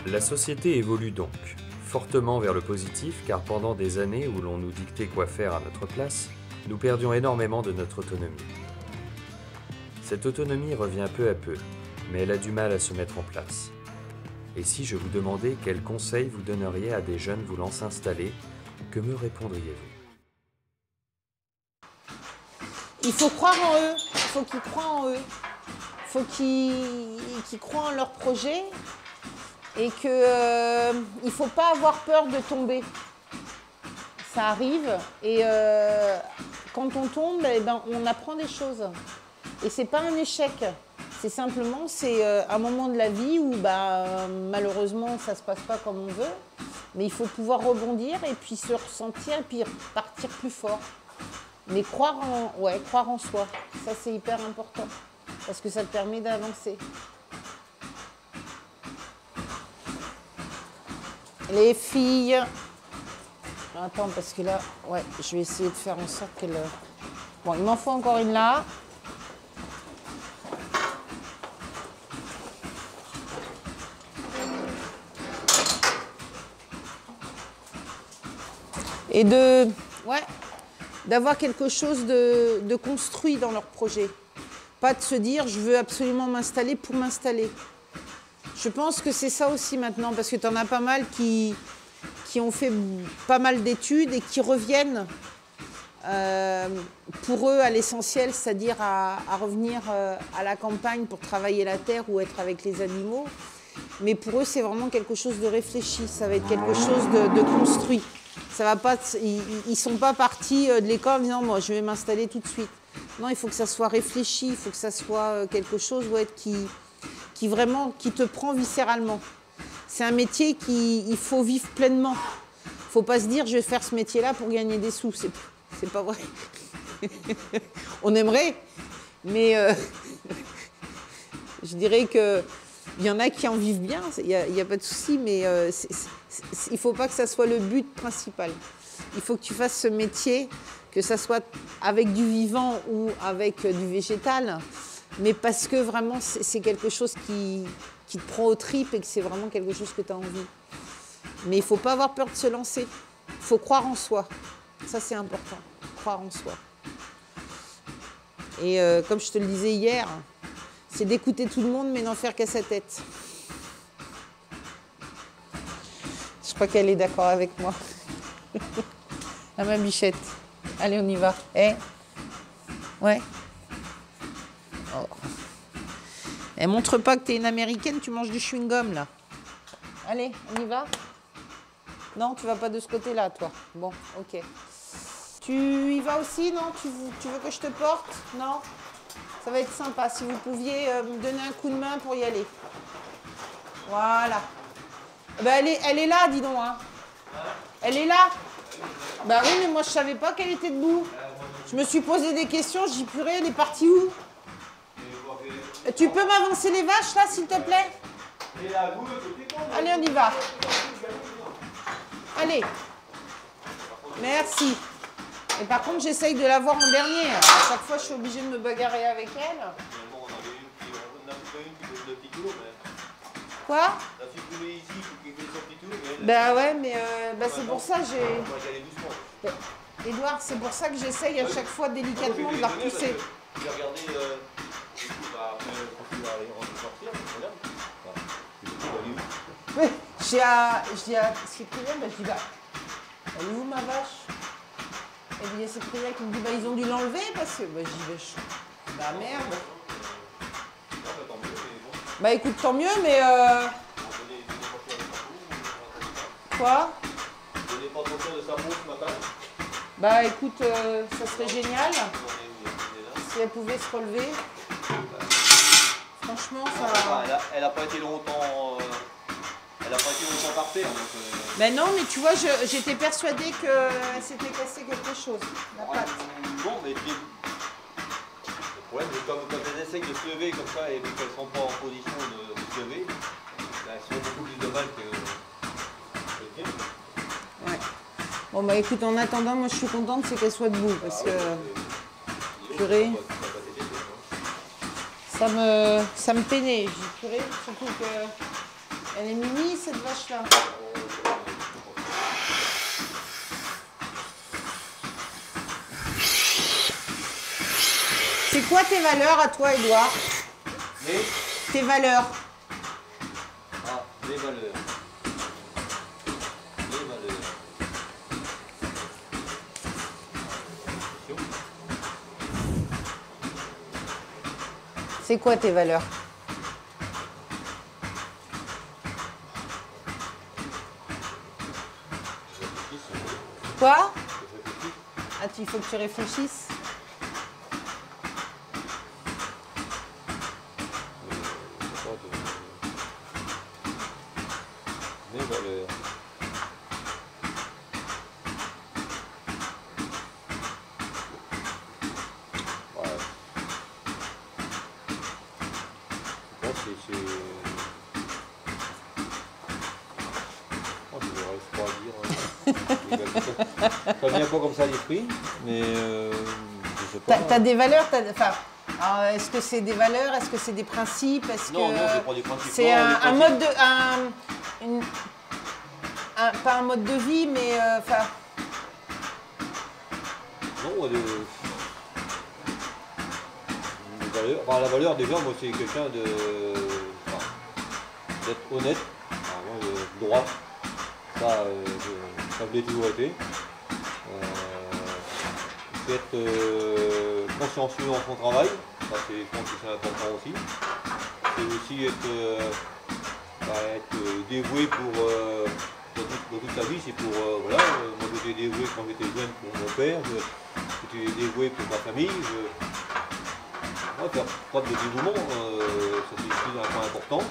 La société évolue donc, fortement vers le positif, car pendant des années où l'on nous dictait quoi faire à notre place, nous perdions énormément de notre autonomie. Cette autonomie revient peu à peu, mais elle a du mal à se mettre en place. Et si je vous demandais quels conseils vous donneriez à des jeunes voulant s'installer, que me répondriez-vous? Il faut croire en eux, il faut qu'ils croient en eux, il faut qu'ils croient en leur projet. Et qu'il ne faut pas avoir peur de tomber. Ça arrive et quand on tombe, eh ben, on apprend des choses. Et ce n'est pas un échec. C'est simplement un moment de la vie où malheureusement ça ne se passe pas comme on veut. Mais il faut pouvoir rebondir et puis se ressentir et puis partir plus fort. Mais croire en soi, ça c'est hyper important. Parce que ça te permet d'avancer. Les filles, attends parce que là, ouais, je vais essayer de faire en sorte qu'elle... Bon, il m'en faut encore une là. Et d'avoir quelque chose de construit dans leur projet. Pas de se dire, je veux absolument m'installer pour m'installer. Je pense que c'est ça aussi maintenant, parce que tu en as pas mal qui ont fait pas mal d'études et qui reviennent pour eux à l'essentiel, c'est-à-dire à revenir à la campagne pour travailler la terre ou être avec les animaux. Mais pour eux, c'est vraiment quelque chose de réfléchi, ça va être quelque chose de construit. Ça va pas, ils ne sont pas partis de l'école en disant « moi, je vais m'installer tout de suite ». Non, il faut que ça soit réfléchi, il faut que ça soit quelque chose qui te prend viscéralement. C'est un métier qu'il faut vivre pleinement. Il ne faut pas se dire je vais faire ce métier-là pour gagner des sous. C'est pas vrai. On aimerait, mais je dirais qu'il y en a qui en vivent bien, il n'y a pas de souci, mais il ne faut pas que ça soit le but principal. Il faut que tu fasses ce métier que ça soit avec du vivant ou avec du végétal, mais parce que vraiment c'est quelque chose qui te prend aux tripes et que c'est vraiment quelque chose que tu as envie. Mais il ne faut pas avoir peur de se lancer. Il faut croire en soi. Ça, c'est important. Croire en soi. Et comme je te le disais hier, c'est d'écouter tout le monde, mais n'en faire qu'à sa tête. Je crois qu'elle est d'accord avec moi. Ah, ma bichette. Allez, on y va. Eh? Ouais. Oh. Elle montre pas que t'es une américaine, tu manges du chewing-gum, là. Allez, on y va? Non, tu vas pas de ce côté-là, toi. Bon, ok. Tu y vas aussi, non? Tu veux que je te porte? Non? Ça va être sympa. Si vous pouviez me donner un coup de main pour y aller. Voilà. Ben, elle est là, dis donc. Hein. Elle est là? Bah oui, mais moi, je savais pas qu'elle était debout. Je me suis posé des questions. Je dis, purée, elle est partie où? Tu peux m'avancer les vaches, là, s'il te plaît? Allez, on y va. Allez. Merci. Et par contre, j'essaye de la voir en dernier. À chaque fois, je suis obligée de me bagarrer avec elle. Quoi? Ben ouais, mais c'est pour ça que j'ai... Édouard, c'est pour ça que j'essaye à chaque fois délicatement de la repousser. Oui, je dis à Cyprien, je dis, elle est où ma vache? Et il y a Cyprien qui me dit, ils ont dû l'enlever parce que, je dis, bah merde. Bah écoute, tant mieux, mais Quoi? Bah écoute, ça serait génial si elle pouvait se relever. Franchement, ça... Elle a pas été longtemps... Elle a pas été longtemps par terre. Ben non, mais tu vois, j'étais persuadée qu'elle s'était cassé quelque chose, la patte. Bon, mais le problème, c'est quand elles essayent de se lever comme ça et qu'elles ne sont pas en position de se lever, elles sont beaucoup plus de mal que le pied. Ouais. Bon bah écoute, en attendant, moi je suis contente, c'est qu'elle soit debout, parce que... Purée... Ça me peinait, j'ai dit purée, surtout que... Elle est mini, cette vache-là. C'est quoi tes valeurs à toi, Édouard? Tes valeurs? Ah, les valeurs. Les valeurs. C'est quoi tes valeurs? Quoi? Ah, il faut que tu réfléchisses. Mes valeurs. Ouais. Je pense que c'est... Oh, je n'arrive pas à dire. Ça vient pas comme ça à l'esprit, mais je sais pas. T'as des valeurs, enfin, alors, est-ce que c'est des valeurs, est-ce que c'est des principes, est-ce Non, que non, c'est pas des principes. c'est Non, un mode de, pas un mode de vie, mais enfin. Non, des valeurs. Enfin, la valeur déjà, moi c'est quelqu'un de, d'être honnête, droit. Ça, ça je l'ai toujours été. D'être consciencieux dans son travail, ça je pense que c'est important aussi. C'est aussi être dévoué pour dans toute sa vie, c'est pour voilà, moi j'étais dévoué quand j'étais jeune pour mon père, j'étais dévoué pour ma famille. Faire preuve de dévouement, ça c'est aussi un point important.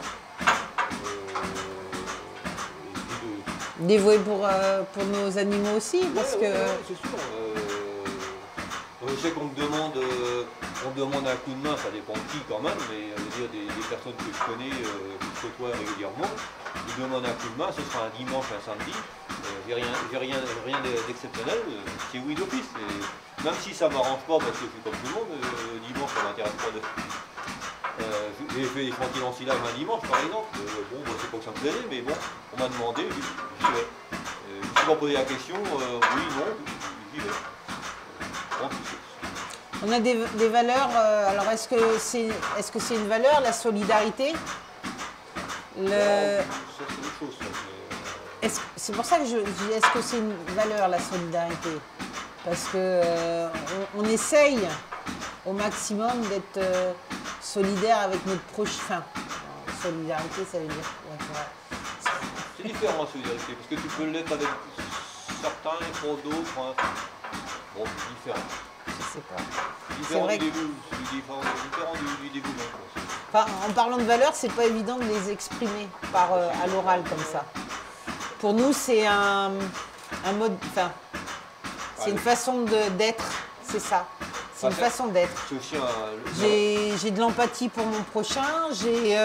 Dévoué pour nos animaux aussi, parce que... c'est sûr. Je sais qu'on me demande un coup de main, ça dépend de qui quand même, mais je veux dire des personnes que je connais, que je côtoie régulièrement, ils demandent un coup de main, ce sera un dimanche, un samedi, je j'ai rien d'exceptionnel, c'est oui d'office. Même si ça ne m'arrange pas parce que je suis comme tout le monde, dimanche ça ne m'intéresse pas de. J'ai fait des chantiers d'ensilage un dimanche par exemple. Bon, c'est pas que ça me plaisait, mais bon, on m'a demandé, j'y vais. Je me suis pas posé la question, oui, non, j'y vais. On a des valeurs, alors est-ce que c'est une valeur, la solidarité? Ça, c'est autre chose. C'est pour ça que je dis, est-ce que c'est une valeur, la solidarité? Parce que on essaye au maximum d'être solidaire avec notre prochain. Solidarité, ça veut dire... Ouais, c'est différent la solidarité, parce que tu peux l'être avec certains, pour d'autres. Hein. Bon, c'est différent. Je sais pas. Différent du début, différent du début. Enfin, en parlant de valeurs, c'est pas évident de les exprimer à l'oral comme ça. Pour nous, c'est un mode, enfin, c'est une façon d'être, c'est ça. C'est une façon d'être. J'ai de l'empathie pour mon prochain, j'ai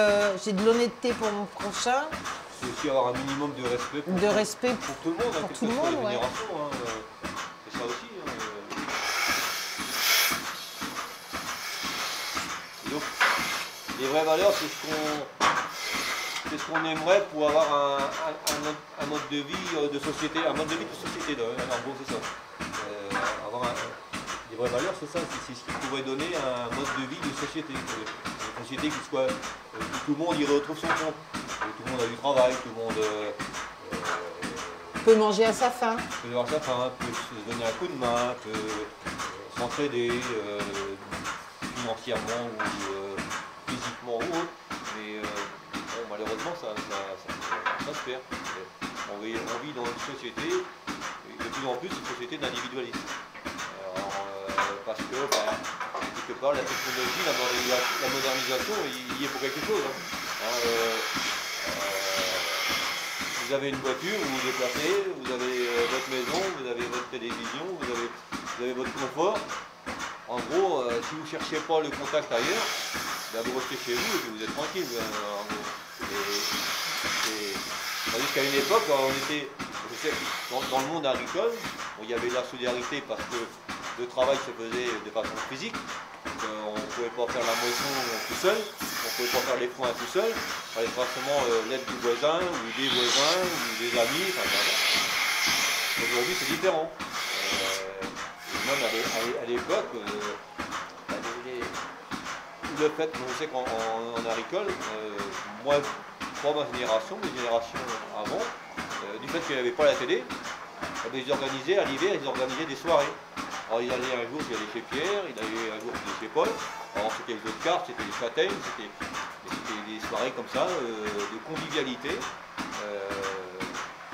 de l'honnêteté pour mon prochain. C'est aussi avoir un minimum de respect pour tout le monde, pour tout le monde, ouais. C'est ça aussi. Donc, les vraies valeurs, c'est ce qu'on aimerait pour avoir un mode de vie de société, en gros c'est ça. Les vraies valeurs, c'est ça, c'est ce qui pourrait donner un mode de vie de société. Une société où tout le monde y retrouve son compte. Tout le monde a du travail, tout le monde peut manger à sa faim. Peut se donner un coup de main, peut s'entraider financièrement ou physiquement ou autre. Mais malheureusement, ça se perd. On vit dans une société, et de plus en plus, une société d'individualisme. Parce que, quelque part, la technologie, la modernisation, il y est pour quelque chose. Vous avez une voiture, vous vous déplacez, vous avez votre maison, vous avez votre télévision, vous avez votre confort. En gros, si vous ne cherchez pas le contact ailleurs, vous restez chez vous et puis vous êtes tranquille. Tandis qu'à une époque, on était dans le monde agricole, il y avait de la solidarité parce que le travail se faisait de façon physique. On ne pouvait pas faire la moisson tout seul, on ne pouvait pas faire les foins tout seul. Il fallait forcément l'aide du voisin, ou des voisins, ou des amis. Aujourd'hui, c'est différent. Même à l'époque, le fait, on sait qu'en agricole, moi, pour ma génération, mes générations avant, du fait qu'il n'y avait pas la télé, ils organisaient à l'hiver, ils organisaient des soirées. Alors il allait un jour, il allait chez Pierre, il allait un jour chez Paul. Alors c'était les autres cartes, c'était les châtaignes, c'était des soirées comme ça, de convivialité,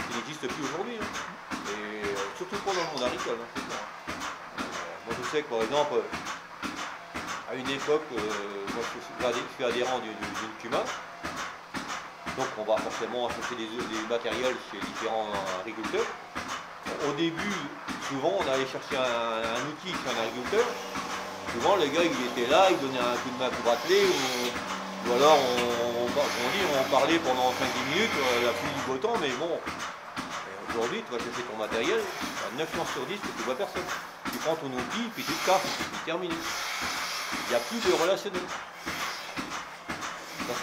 qui n'existent plus aujourd'hui. Et surtout pas dans le monde agricole. Moi je sais que par exemple, à une époque, moi je suis adhérent d'une CUMA. Donc on va forcément acheter des matériels chez différents agriculteurs. Au début, souvent on allait chercher un outil chez un agriculteur. Souvent le gars il était là, il donnait un coup de main pour atteler, ou alors on parlait pendant 5-10 minutes, la pluie du beau temps, mais bon, aujourd'hui tu vas chercher ton matériel, 9 chances sur 10 que tu vois personne. Tu prends ton outil, puis tu te casses, c'est terminé. Il n'y a plus de relationnel. Parce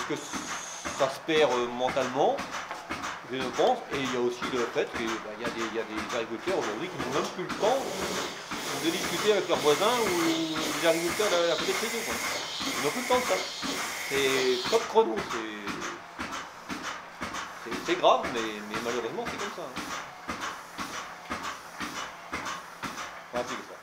que ça se perd mentalement, je pense, et il y a aussi le fait qu'il y a des agriculteurs aujourd'hui qui n'ont même plus le temps de discuter avec leurs voisins ou les agriculteurs à côté de chez eux. Ils n'ont plus le temps de ça. C'est pas de chrono, c'est grave, mais malheureusement c'est comme ça. Enfin, c'est comme ça.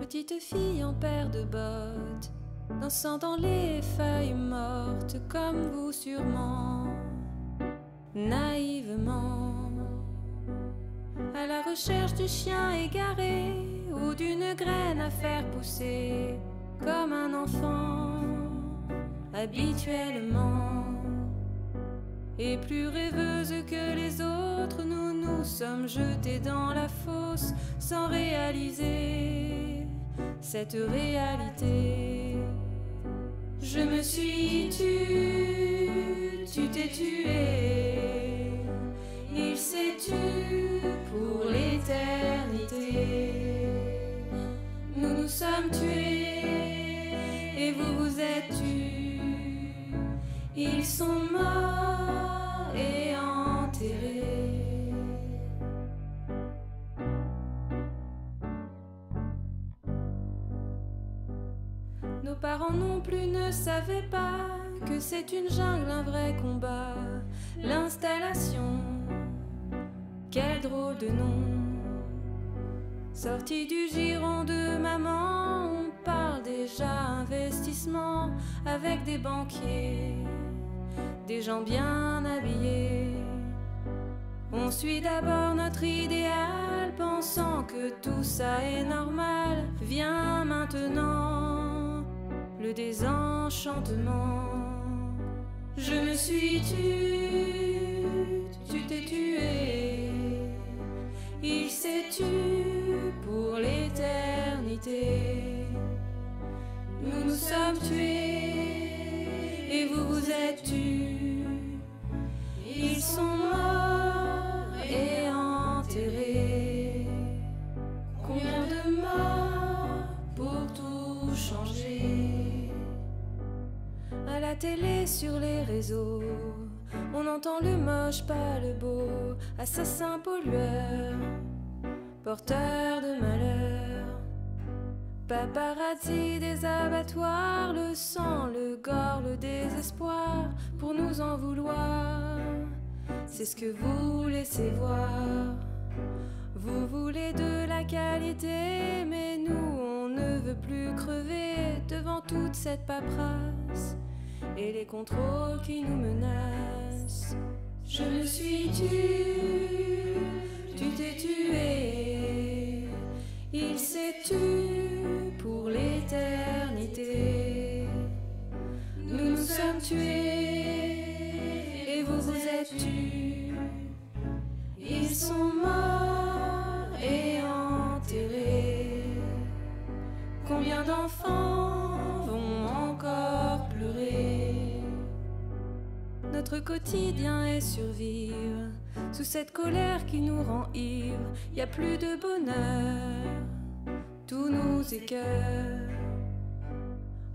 Petite fille en paire de bottes, dansant dans les feuilles mortes, comme vous sûrement, naïvement, à la recherche du chien égaré ou d'une graine à faire pousser, comme un enfant, habituellement, et plus rêveuse que les autres, nous nous sommes jetés dans la fosse sans réaliser cette réalité. Je me suis tue, tu t'es tué, il s'est tu pour l'éternité. Nous nous sommes tués et vous vous êtes tus. Ils sont morts et enterrés. Nos parents non plus ne savaient pas que c'est une jungle, un vrai combat. L'installation, quel drôle de nom. Sorti du giron de maman, on parle déjà investissement avec des banquiers, des gens bien habillés. On suit d'abord notre idéal, pensant que tout ça est normal. Vient maintenant le désenchantement. Je me suis tue, tu t'es tué, il s'est tu pour l'éternité. Nous nous sommes tués et vous vous êtes tus. Ils sont morts et enterrés. Combien de morts pour tout changer? À la télé, sur les réseaux, on entend le moche, pas le beau. Assassin pollueur, porteur de malheur. Paparazzi des abattoirs, le sang, le gore, le désespoir, pour nous en vouloir. C'est ce que vous laissez voir. Vous voulez de la qualité, mais nous on ne veut plus crever devant toute cette paperasse et les contrôles qui nous menacent. Je me suis tue, tu t'es tué, il s'est tu pour l'éternité. Nous nous sommes tués et vous vous êtes tus. Ils sont morts et enterrés. Combien d'enfants vont encore pleurer? Notre quotidien est survivre sous cette colère qui nous rend ivres. Y a plus de bonheur, tout nous écœure.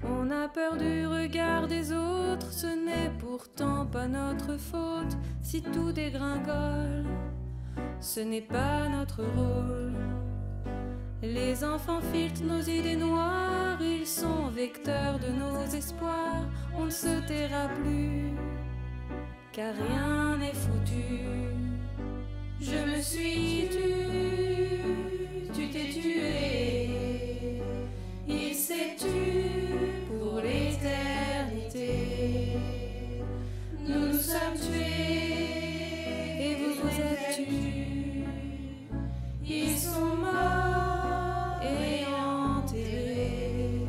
On a peur du regard des autres, ce n'est pourtant pas notre faute. Si tout dégringole, ce n'est pas notre rôle. Les enfants filtrent nos idées noires, ils sont vecteurs de nos espoirs. On ne se taira plus, car rien n'est foutu. Je me suis tue, tu t'es tué, il s'est tu pour l'éternité. Nous nous sommes tués et vous vous êtes tus. Ils sont morts et enterrés.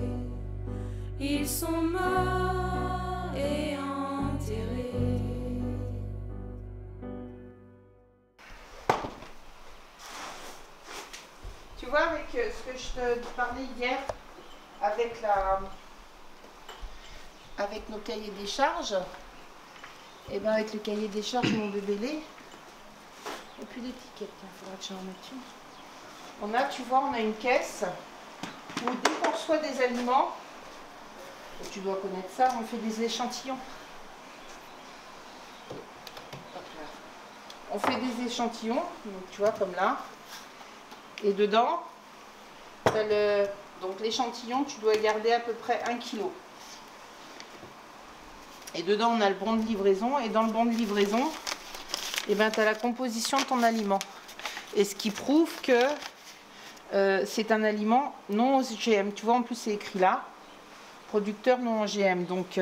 Ils sont morts et enterrés. Tu vois, avec ce que je te parlais hier, avec nos cahiers des charges, et bien avec le cahier des charges, mon bébé lait, et puis l'étiquette, il faudra que j'en mette une. On a, tu vois, on a une caisse où dès qu'on reçoit des aliments, et tu dois connaître ça, on fait des échantillons. On fait des échantillons, donc tu vois, comme là. Et dedans, donc l'échantillon, tu dois garder à peu près 1 kg. Et dedans, on a le bon de livraison. Et dans le bon de livraison, eh ben, tu as la composition de ton aliment. Et ce qui prouve que c'est un aliment non OGM. Tu vois, en plus, c'est écrit là. Producteur non OGM. Donc,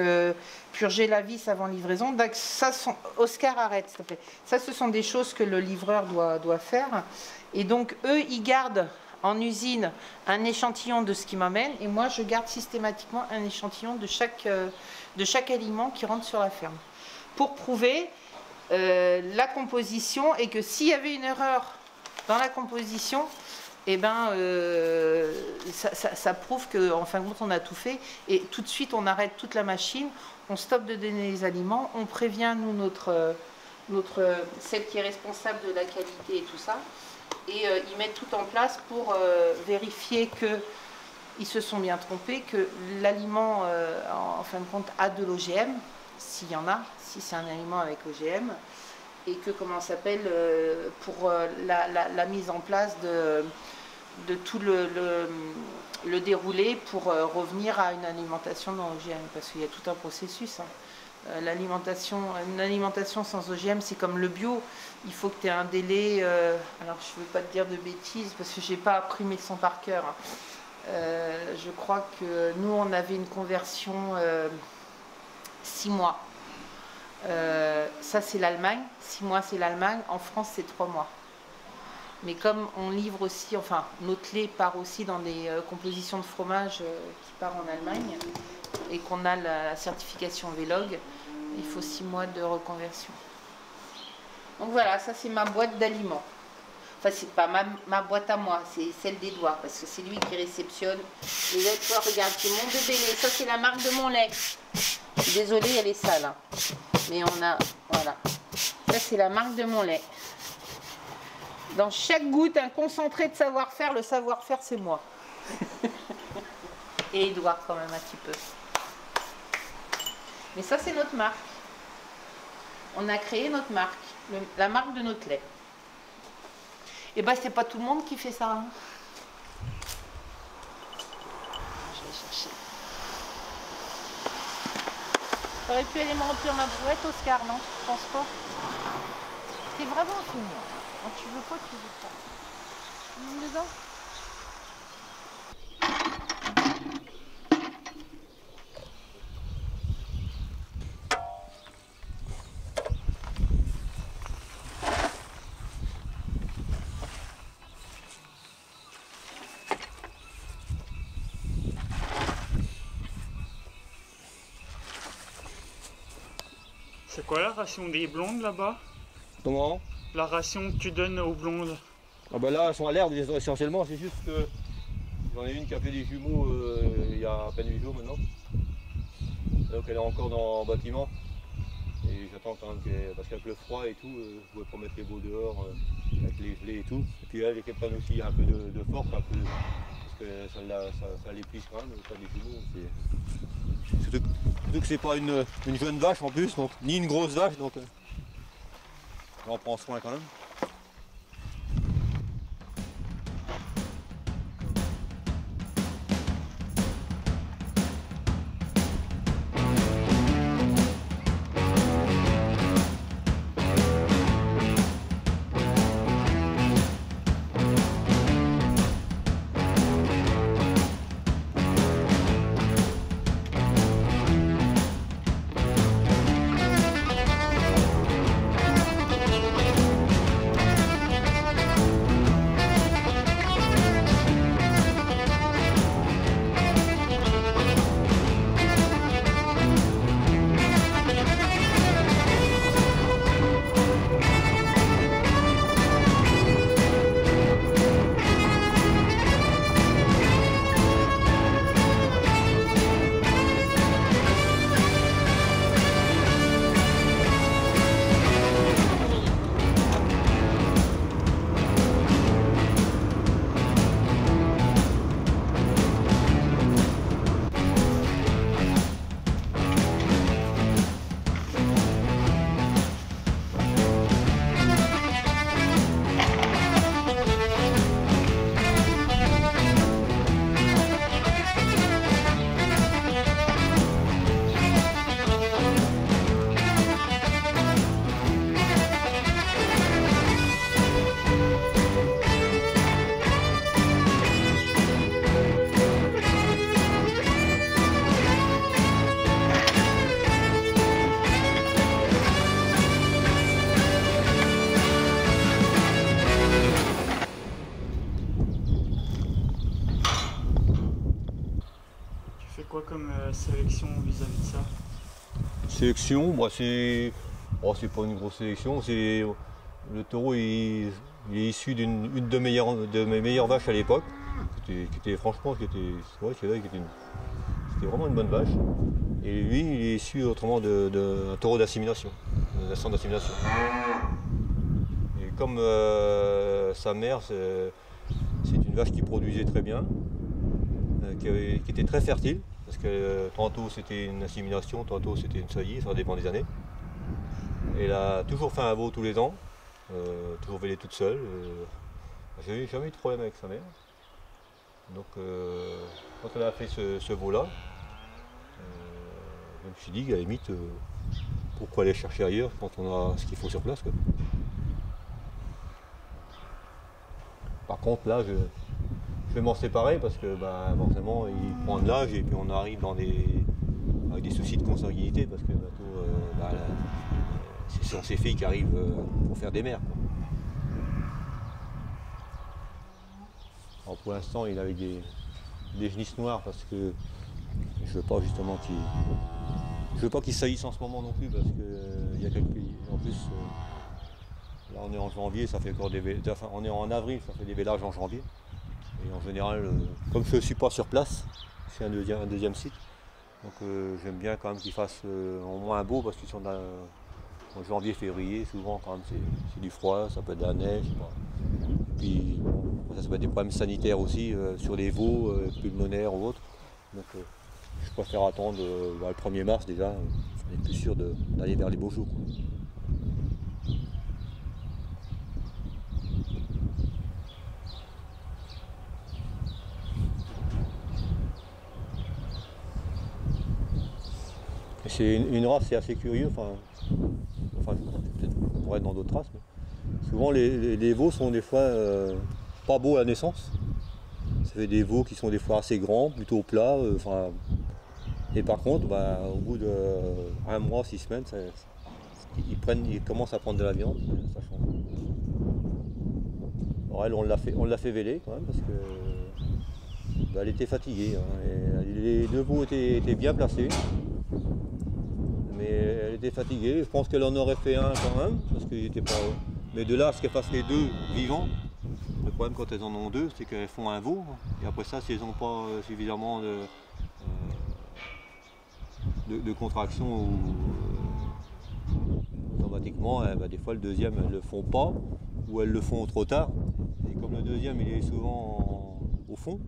purger la vis avant livraison. Donc, ça, Oscar, arrête, s'il te plaît. Ça, ce sont des choses que le livreur doit faire. Et donc, eux, ils gardent en usine un échantillon de ce qu'ils m'amènent. Et moi, je garde systématiquement un échantillon de chaque aliment qui rentre sur la ferme. Pour prouver la composition et que s'il y avait une erreur dans la composition, eh ben, ça prouve qu'en fin de compte, on a tout fait. Et tout de suite, on arrête toute la machine, on stoppe de donner les aliments, on prévient, nous, celle qui est responsable de la qualité et tout ça. Et ils mettent tout en place pour vérifier qu'ils se sont bien trompés, que l'aliment, en fin de compte, a de l'OGM, s'il y en a, si c'est un aliment avec OGM, et que, comment ça s'appelle, pour la mise en place de tout le déroulé pour revenir à une alimentation non OGM, parce qu'il y a tout un processus. Hein. Une alimentation sans OGM, c'est comme le bio. Il faut que tu aies un délai, alors je ne veux pas te dire de bêtises, parce que je n'ai pas appris Médecins par cœur. Hein. Je crois que nous, on avait une conversion 6 mois. Ça, c'est l'Allemagne. 6 mois, c'est l'Allemagne. En France, c'est 3 mois. Mais comme on livre aussi, enfin, notre lait part aussi dans des compositions de fromage qui part en Allemagne, et qu'on a la certification Vlog, il faut 6 mois de reconversion. Donc voilà, ça c'est ma boîte d'aliments. Enfin, c'est pas ma boîte à moi, c'est celle d'Edouard, parce que c'est lui qui réceptionne les laits. Toi, regarde, c'est mon bébé lait. Ça, c'est la marque de mon lait. Je suis désolée, elle est sale. Hein. Mais on a, voilà. Ça, c'est la marque de mon lait. Dans chaque goutte, un concentré de savoir-faire. Le savoir-faire, c'est moi. Et Edouard, quand même, un petit peu. Mais ça, c'est notre marque. On a créé notre marque, la marque de notre lait. Et ben, c'est pas tout le monde qui fait ça. Hein. Je vais chercher. T'aurais pu aller me remplir ma brouette, Oscar, non? Je pense pas. C'est vraiment fini. Quand tu veux pas, tu veux pas. Tu mets dedans? C'est quoi la ration des blondes là-bas? Comment? La ration que tu donnes aux blondes? Ah bah là, elles sont à l'herbe essentiellement, c'est juste que j'en ai une qui a fait des jumeaux il y a à peine 8 jours maintenant. Donc elle est encore dans le bâtiment. Et j'attends quand même parce qu'avec le froid et tout, je pouvais pas mettre les veaux dehors avec les gelées et tout. Et puis elle qu'elle prenne aussi un peu de force, un peu, parce que ça l'épuise quand même, pas des jumeaux. Surtout que c'est pas une jeune vache en plus, donc, ni une grosse vache, donc j'en prends soin quand même. Quoi comme sélection vis-à-vis de ça? Sélection, bah c'est Oh, c'est pas une grosse sélection. Le taureau il est issu d'une de mes meilleures vaches à l'époque, qui était vraiment une bonne vache. Et lui, il est issu autrement d'un taureau d'assimilation, d'un centre d'assimilation. Et comme sa mère, c'est une vache qui produisait très bien, qui était très fertile, parce que tantôt c'était une assimilation, tantôt c'était une saillie, ça dépend des années. Elle a toujours fait un veau tous les ans, toujours vélé toute seule. J'ai jamais eu de problème avec sa mère. Donc quand elle a fait ce veau-là, je me suis dit qu'à la limite, pourquoi aller chercher ailleurs quand on a ce qu'il faut sur place, quoi. Par contre là, je vais m'en séparer parce que forcément il prend de l'âge et puis on arrive avec des soucis de consanguinité parce que bientôt ce sont ces filles qui arrivent pour faire des mères, quoi. Alors pour l'instant il est avec des génisses noires parce que je veux pas justement qu'il saillisse en ce moment non plus parce que il y a quelques. En plus là on est en janvier, ça fait encore on est en avril, ça fait des vélages en janvier. Et en général, comme je ne suis pas sur place, c'est un deuxième site, donc j'aime bien quand même qu'il fasse au moins un beau parce qu'ils sont en janvier, février, souvent quand même c'est du froid, ça peut être de la neige. Puis ça peut être des problèmes sanitaires aussi sur les veaux, pulmonaires ou autres. Donc je préfère attendre le 1er mars déjà, on est plus sûr d'aller vers les beaux jours, quoi. C'est une race, c'est assez curieux, peut-être on pourrait être dans d'autres races, mais souvent les veaux sont des fois pas beaux à la naissance. Ça fait des veaux qui sont des fois assez grands, plutôt plats, et par contre, au bout d'1 mois, 6 semaines, ils commencent à prendre de la viande, ça change. Alors elle, on l'a fait véler quand même, parce que elle était fatiguée, hein, et les deux veaux étaient bien placés. Mais elle était fatiguée, je pense qu'elle en aurait fait un quand même, parce qu'il était pas. Mais de là à ce qu'elle fasse les deux vivants, le problème quand elles en ont deux, c'est qu'elles font un veau, et après ça, si elles n'ont pas suffisamment de contraction, automatiquement, des fois le deuxième, elles ne le font pas, ou elles le font trop tard. Et comme le deuxième, il est souvent au fond,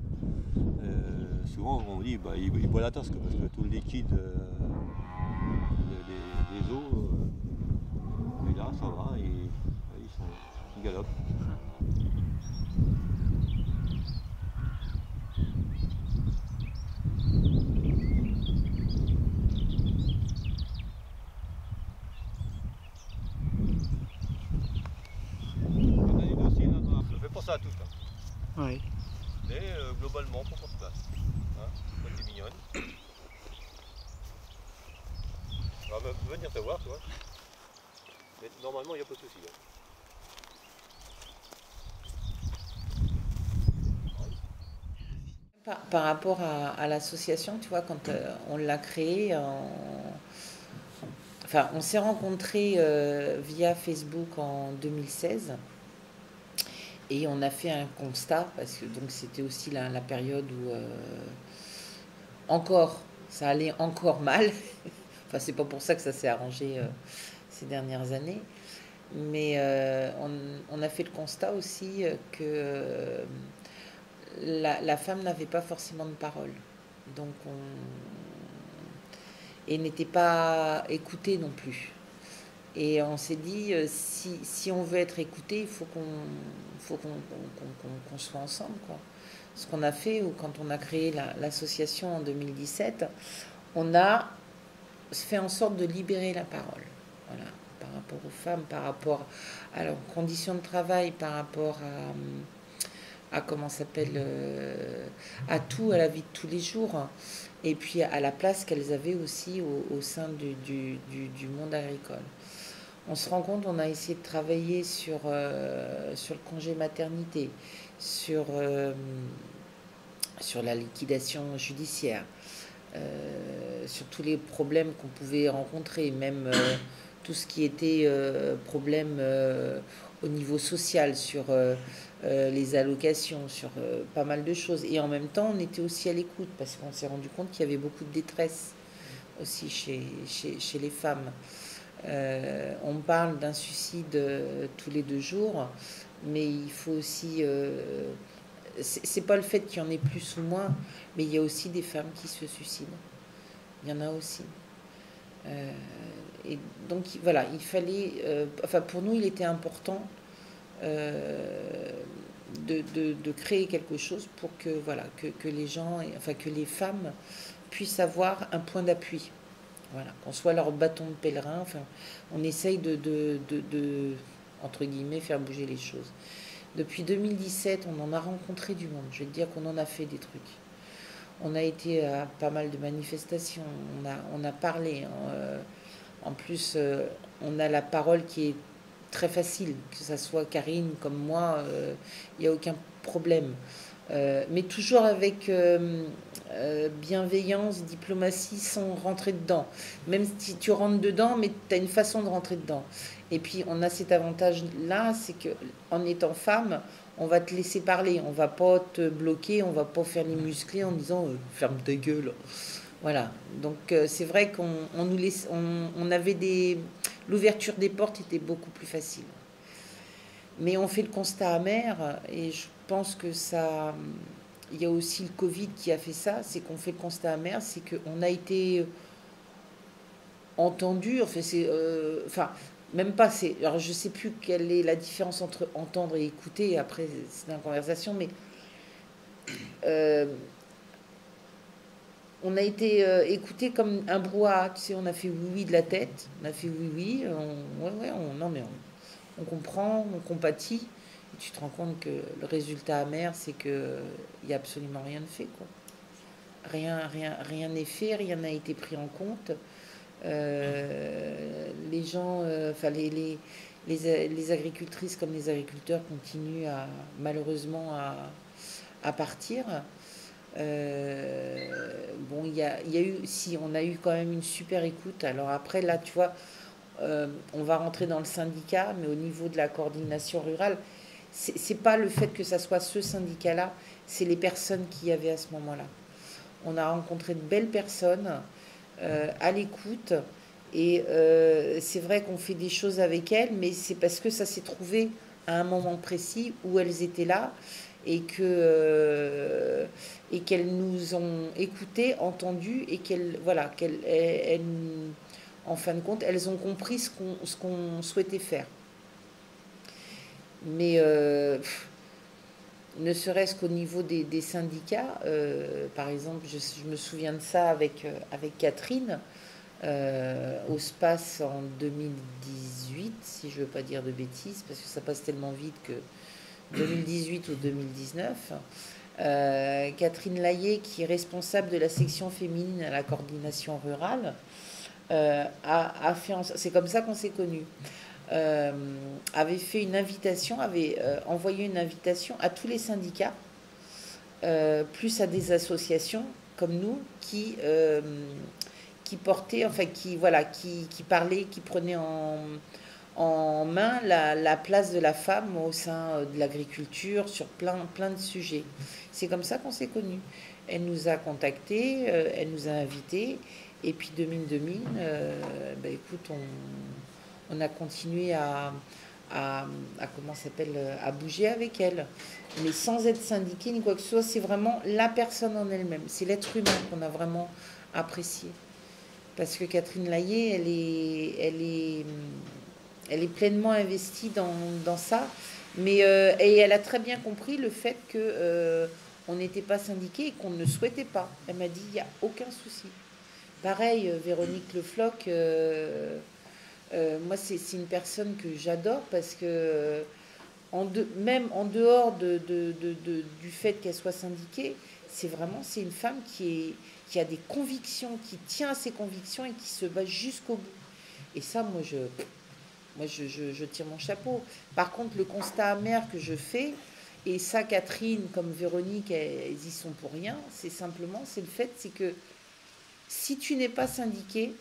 souvent on dit il boit la tasse, parce que tout le liquide des os, et là ça va, ils galopent. Je fais pas ça à toutes, hein. Ouais. Mais globalement, pour de place. Hein, t'es mignonne. On va venir te voir, toi. Mais normalement, il n'y a pas de souci, hein. Par rapport à l'association, tu vois, quand on l'a créée, on s'est rencontrés via Facebook en 2016 et on a fait un constat parce que donc c'était aussi la période où ça allait encore mal. Enfin, c'est pas pour ça que ça s'est arrangé ces dernières années, mais on a fait le constat aussi que la femme n'avait pas forcément de parole, donc et n'était pas écoutée non plus. Et on s'est dit, si on veut être écouté, il faut qu'on soit ensemble, quoi. Ce qu'on a fait, ou quand on a créé l'association en 2017, on a fait en sorte de libérer la parole, voilà, par rapport aux femmes, par rapport à leurs conditions de travail, par rapport à comment s'appelle, à tout, à la vie de tous les jours, et puis à la place qu'elles avaient aussi au sein du monde agricole. On se rend compte, on a essayé de travailler sur le congé maternité, sur la liquidation judiciaire, sur tous les problèmes qu'on pouvait rencontrer, même tout ce qui était problème au niveau social, sur les allocations, sur pas mal de choses. Et en même temps, on était aussi à l'écoute parce qu'on s'est rendu compte qu'il y avait beaucoup de détresse aussi chez les femmes. On parle d'un suicide tous les 2 jours, mais il faut aussi... c'est pas le fait qu'il y en ait plus ou moins, mais il y a aussi des femmes qui se suicident. Il y en a aussi. Et donc voilà, il fallait... enfin, pour nous, il était important de créer quelque chose pour que, voilà, que les gens, enfin que les femmes puissent avoir un point d'appui. Voilà, qu'on soit leur bâton de pèlerin. Enfin, on essaye de entre guillemets, faire bouger les choses. Depuis 2017, on en a rencontré du monde. Je vais te dire qu'on en a fait des trucs. On a été à pas mal de manifestations. On a parlé. En plus, on a la parole qui est très facile, que ça soit Karine comme moi, il n'y a aucun problème. Mais toujours avec bienveillance, diplomatie, sans rentrer dedans. Même si tu rentres dedans, mais tu as une façon de rentrer dedans. Et puis, on a cet avantage-là, c'est qu'en étant femme, on va te laisser parler. On va pas te bloquer, on va pas faire les musclés en disant ferme ta gueule. Voilà. Donc, c'est vrai qu'on nous laisse, on avait des... L'ouverture des portes était beaucoup plus facile. Mais on fait le constat amer, et je pense que ça... Il y a aussi le Covid qui a fait ça, c'est qu'on fait le constat amer, c'est qu'on a été entendu, enfin, même pas, alors je sais plus quelle est la différence entre entendre et écouter, après c'est une conversation, mais on a été écouté comme un brouhaha, tu sais, on a fait oui de la tête, on a fait oui, non mais on comprend, on compatit. Et tu te rends compte que le résultat amer, c'est qu'il n'y a absolument rien de fait, quoi. Rien n'est fait, rien n'a été pris en compte. Les gens, enfin les agricultrices comme les agriculteurs continuent malheureusement à partir. Bon, il y a eu, si on a eu quand même une super écoute. Alors après, là, tu vois, on va rentrer dans le syndicat, mais au niveau de la coordination rurale, c'est pas le fait que ça soit ce syndicat-là, c'est les personnes qu'il y avait à ce moment-là. On a rencontré de belles personnes à l'écoute, et c'est vrai qu'on fait des choses avec elles, mais c'est parce que ça s'est trouvé à un moment précis où elles étaient là, et qu'elles nous ont écoutés, entendus, et en fin de compte, elles ont compris ce qu'on souhaitait faire. Mais ne serait-ce qu'au niveau des syndicats, par exemple, je me souviens de ça avec Catherine, au SPACE en 2018, si je ne veux pas dire de bêtises, parce que ça passe tellement vite que 2018 ou 2019. Catherine Layet, qui est responsable de la section féminine à la coordination rurale, a fait c'est comme ça qu'on s'est connus. Avait fait une invitation, avait envoyé une invitation à tous les syndicats, plus à des associations comme nous qui portaient, enfin qui parlaient, qui prenaient en main la place de la femme au sein de l'agriculture sur plein de sujets. C'est comme ça qu'on s'est connus. Elle nous a contactés, elle nous a invités, et puis 2000, écoute, on a continué à bouger avec elle, mais sans être syndiqué ni quoi que ce soit. C'est vraiment la personne en elle-même, c'est l'être humain qu'on a vraiment apprécié, parce que Catherine Layet, elle est pleinement investie dans ça, mais et elle a très bien compris le fait que on n'était pas syndiqué et qu'on ne souhaitait pas. Elle m'a dit il n'y a aucun souci. Pareil, Véronique Le Floch, moi c'est une personne que j'adore, parce que même en dehors du fait qu'elle soit syndiquée, c'est une femme qui a des convictions, qui tient à ses convictions et qui se bat jusqu'au bout. Et ça, moi je tire mon chapeau. Par contre, le constat amer que je fais, et ça Catherine comme Véronique, elles y sont pour rien, c'est le fait, c'est que si tu n'es pas syndiqué,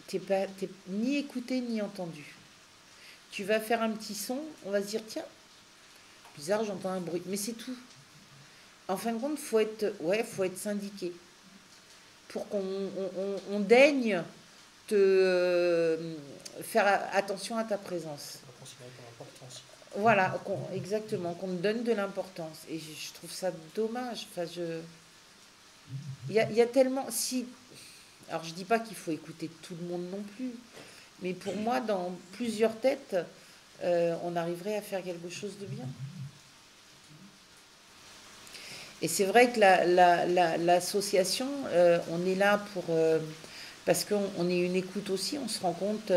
t'es ni écouté ni entendu. Tu vas faire un petit son, on va se dire tiens, bizarre, j'entends un bruit, mais c'est tout. En fin de compte, faut être syndiqué pour qu'on daigne te faire attention à ta présence. Voilà, exactement, qu'on te donne de l'importance. Et je trouve ça dommage. Enfin, il y a tellement... Alors, je dis pas qu'il faut écouter tout le monde non plus, mais pour moi, dans plusieurs têtes, on arriverait à faire quelque chose de bien. Et c'est vrai que l'association, on est là pour... parce qu'on est une écoute aussi, on se rend compte...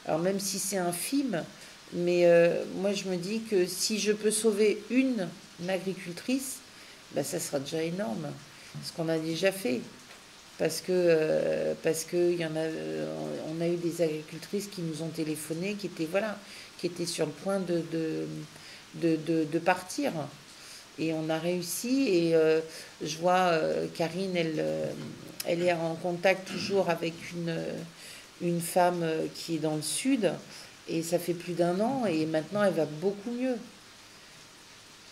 alors, même si c'est infime... Mais moi, je me dis que si je peux sauver une agricultrice, ben, ça sera déjà énorme. Ce qu'on a déjà fait. Parce que y en a, on a eu des agricultrices qui nous ont téléphoné, qui étaient sur le point de partir. Et on a réussi. Et je vois Karine, elle est en contact toujours avec une femme qui est dans le sud. Et ça fait plus d'1 an, et maintenant elle va beaucoup mieux.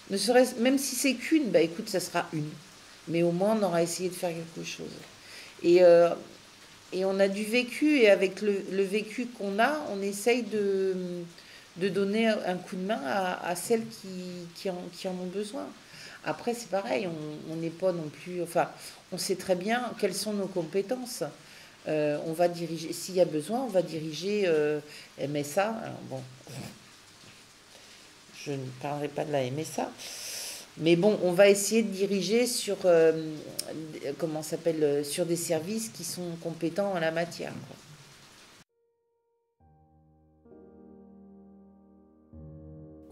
Ne serait-ce, même si c'est qu'une, bah écoute, ça sera une. Mais au moins on aura essayé de faire quelque chose. Et on a du vécu, et avec le vécu qu'on a, on essaye de donner un coup de main à celles qui en ont besoin. Après, c'est pareil, on n'est pas non plus... Enfin, on sait très bien quelles sont nos compétences. On va diriger, s'il y a besoin, on va diriger MSA. Alors bon, je ne parlerai pas de la MSA, mais bon, on va essayer de diriger sur sur des services qui sont compétents en la matière, quoi.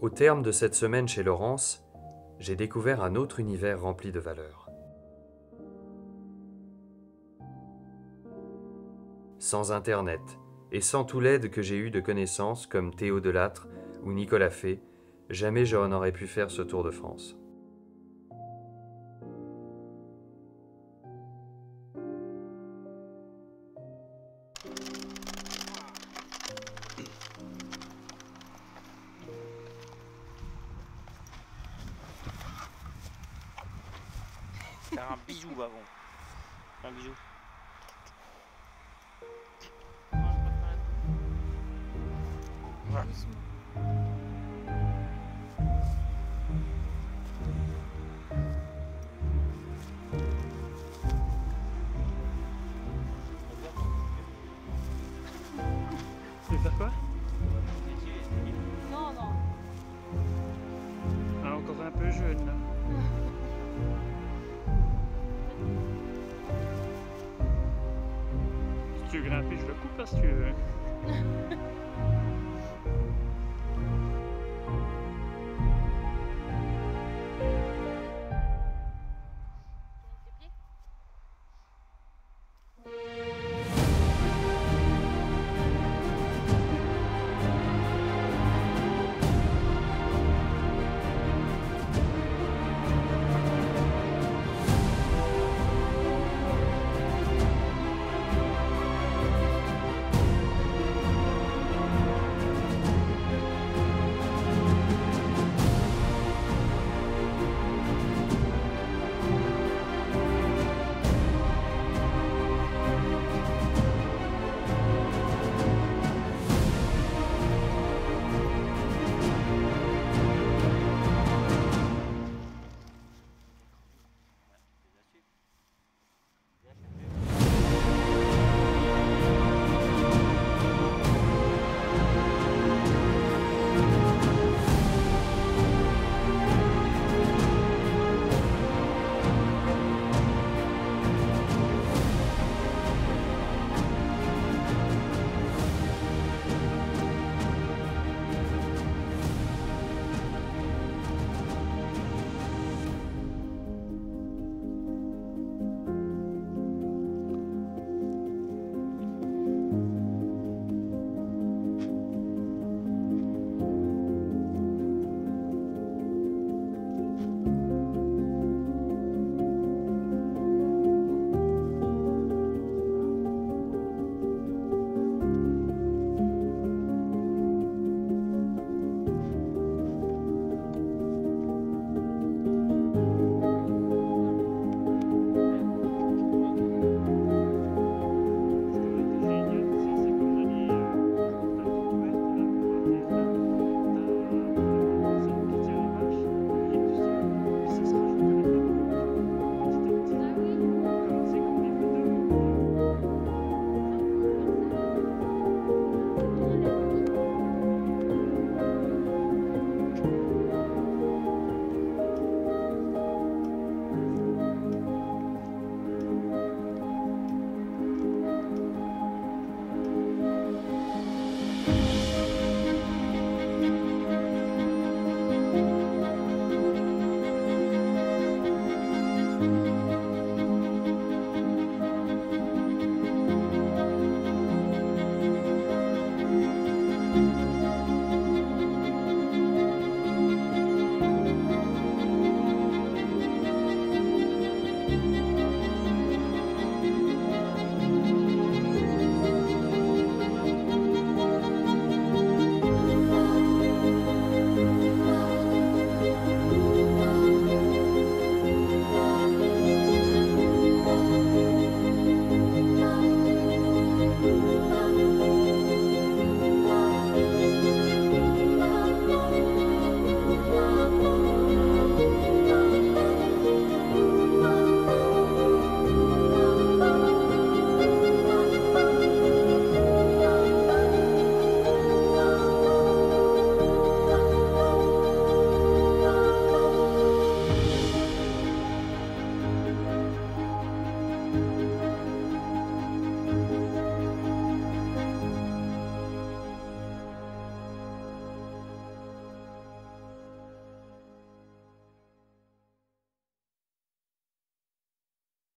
Au terme de cette semaine chez Laurence, j'ai découvert un autre univers rempli de valeurs. Sans Internet, et sans tout l'aide que j'ai eu de connaissances comme Théo Delattre ou Nicolas Fay, jamais je n'aurais pu faire ce Tour de France. Faire un bisou avant. Un bisou. Tu veux faire quoi? Non, non. Ah, encore un peu jeune là. Si tu veux grimper, je le coupe là si tu veux.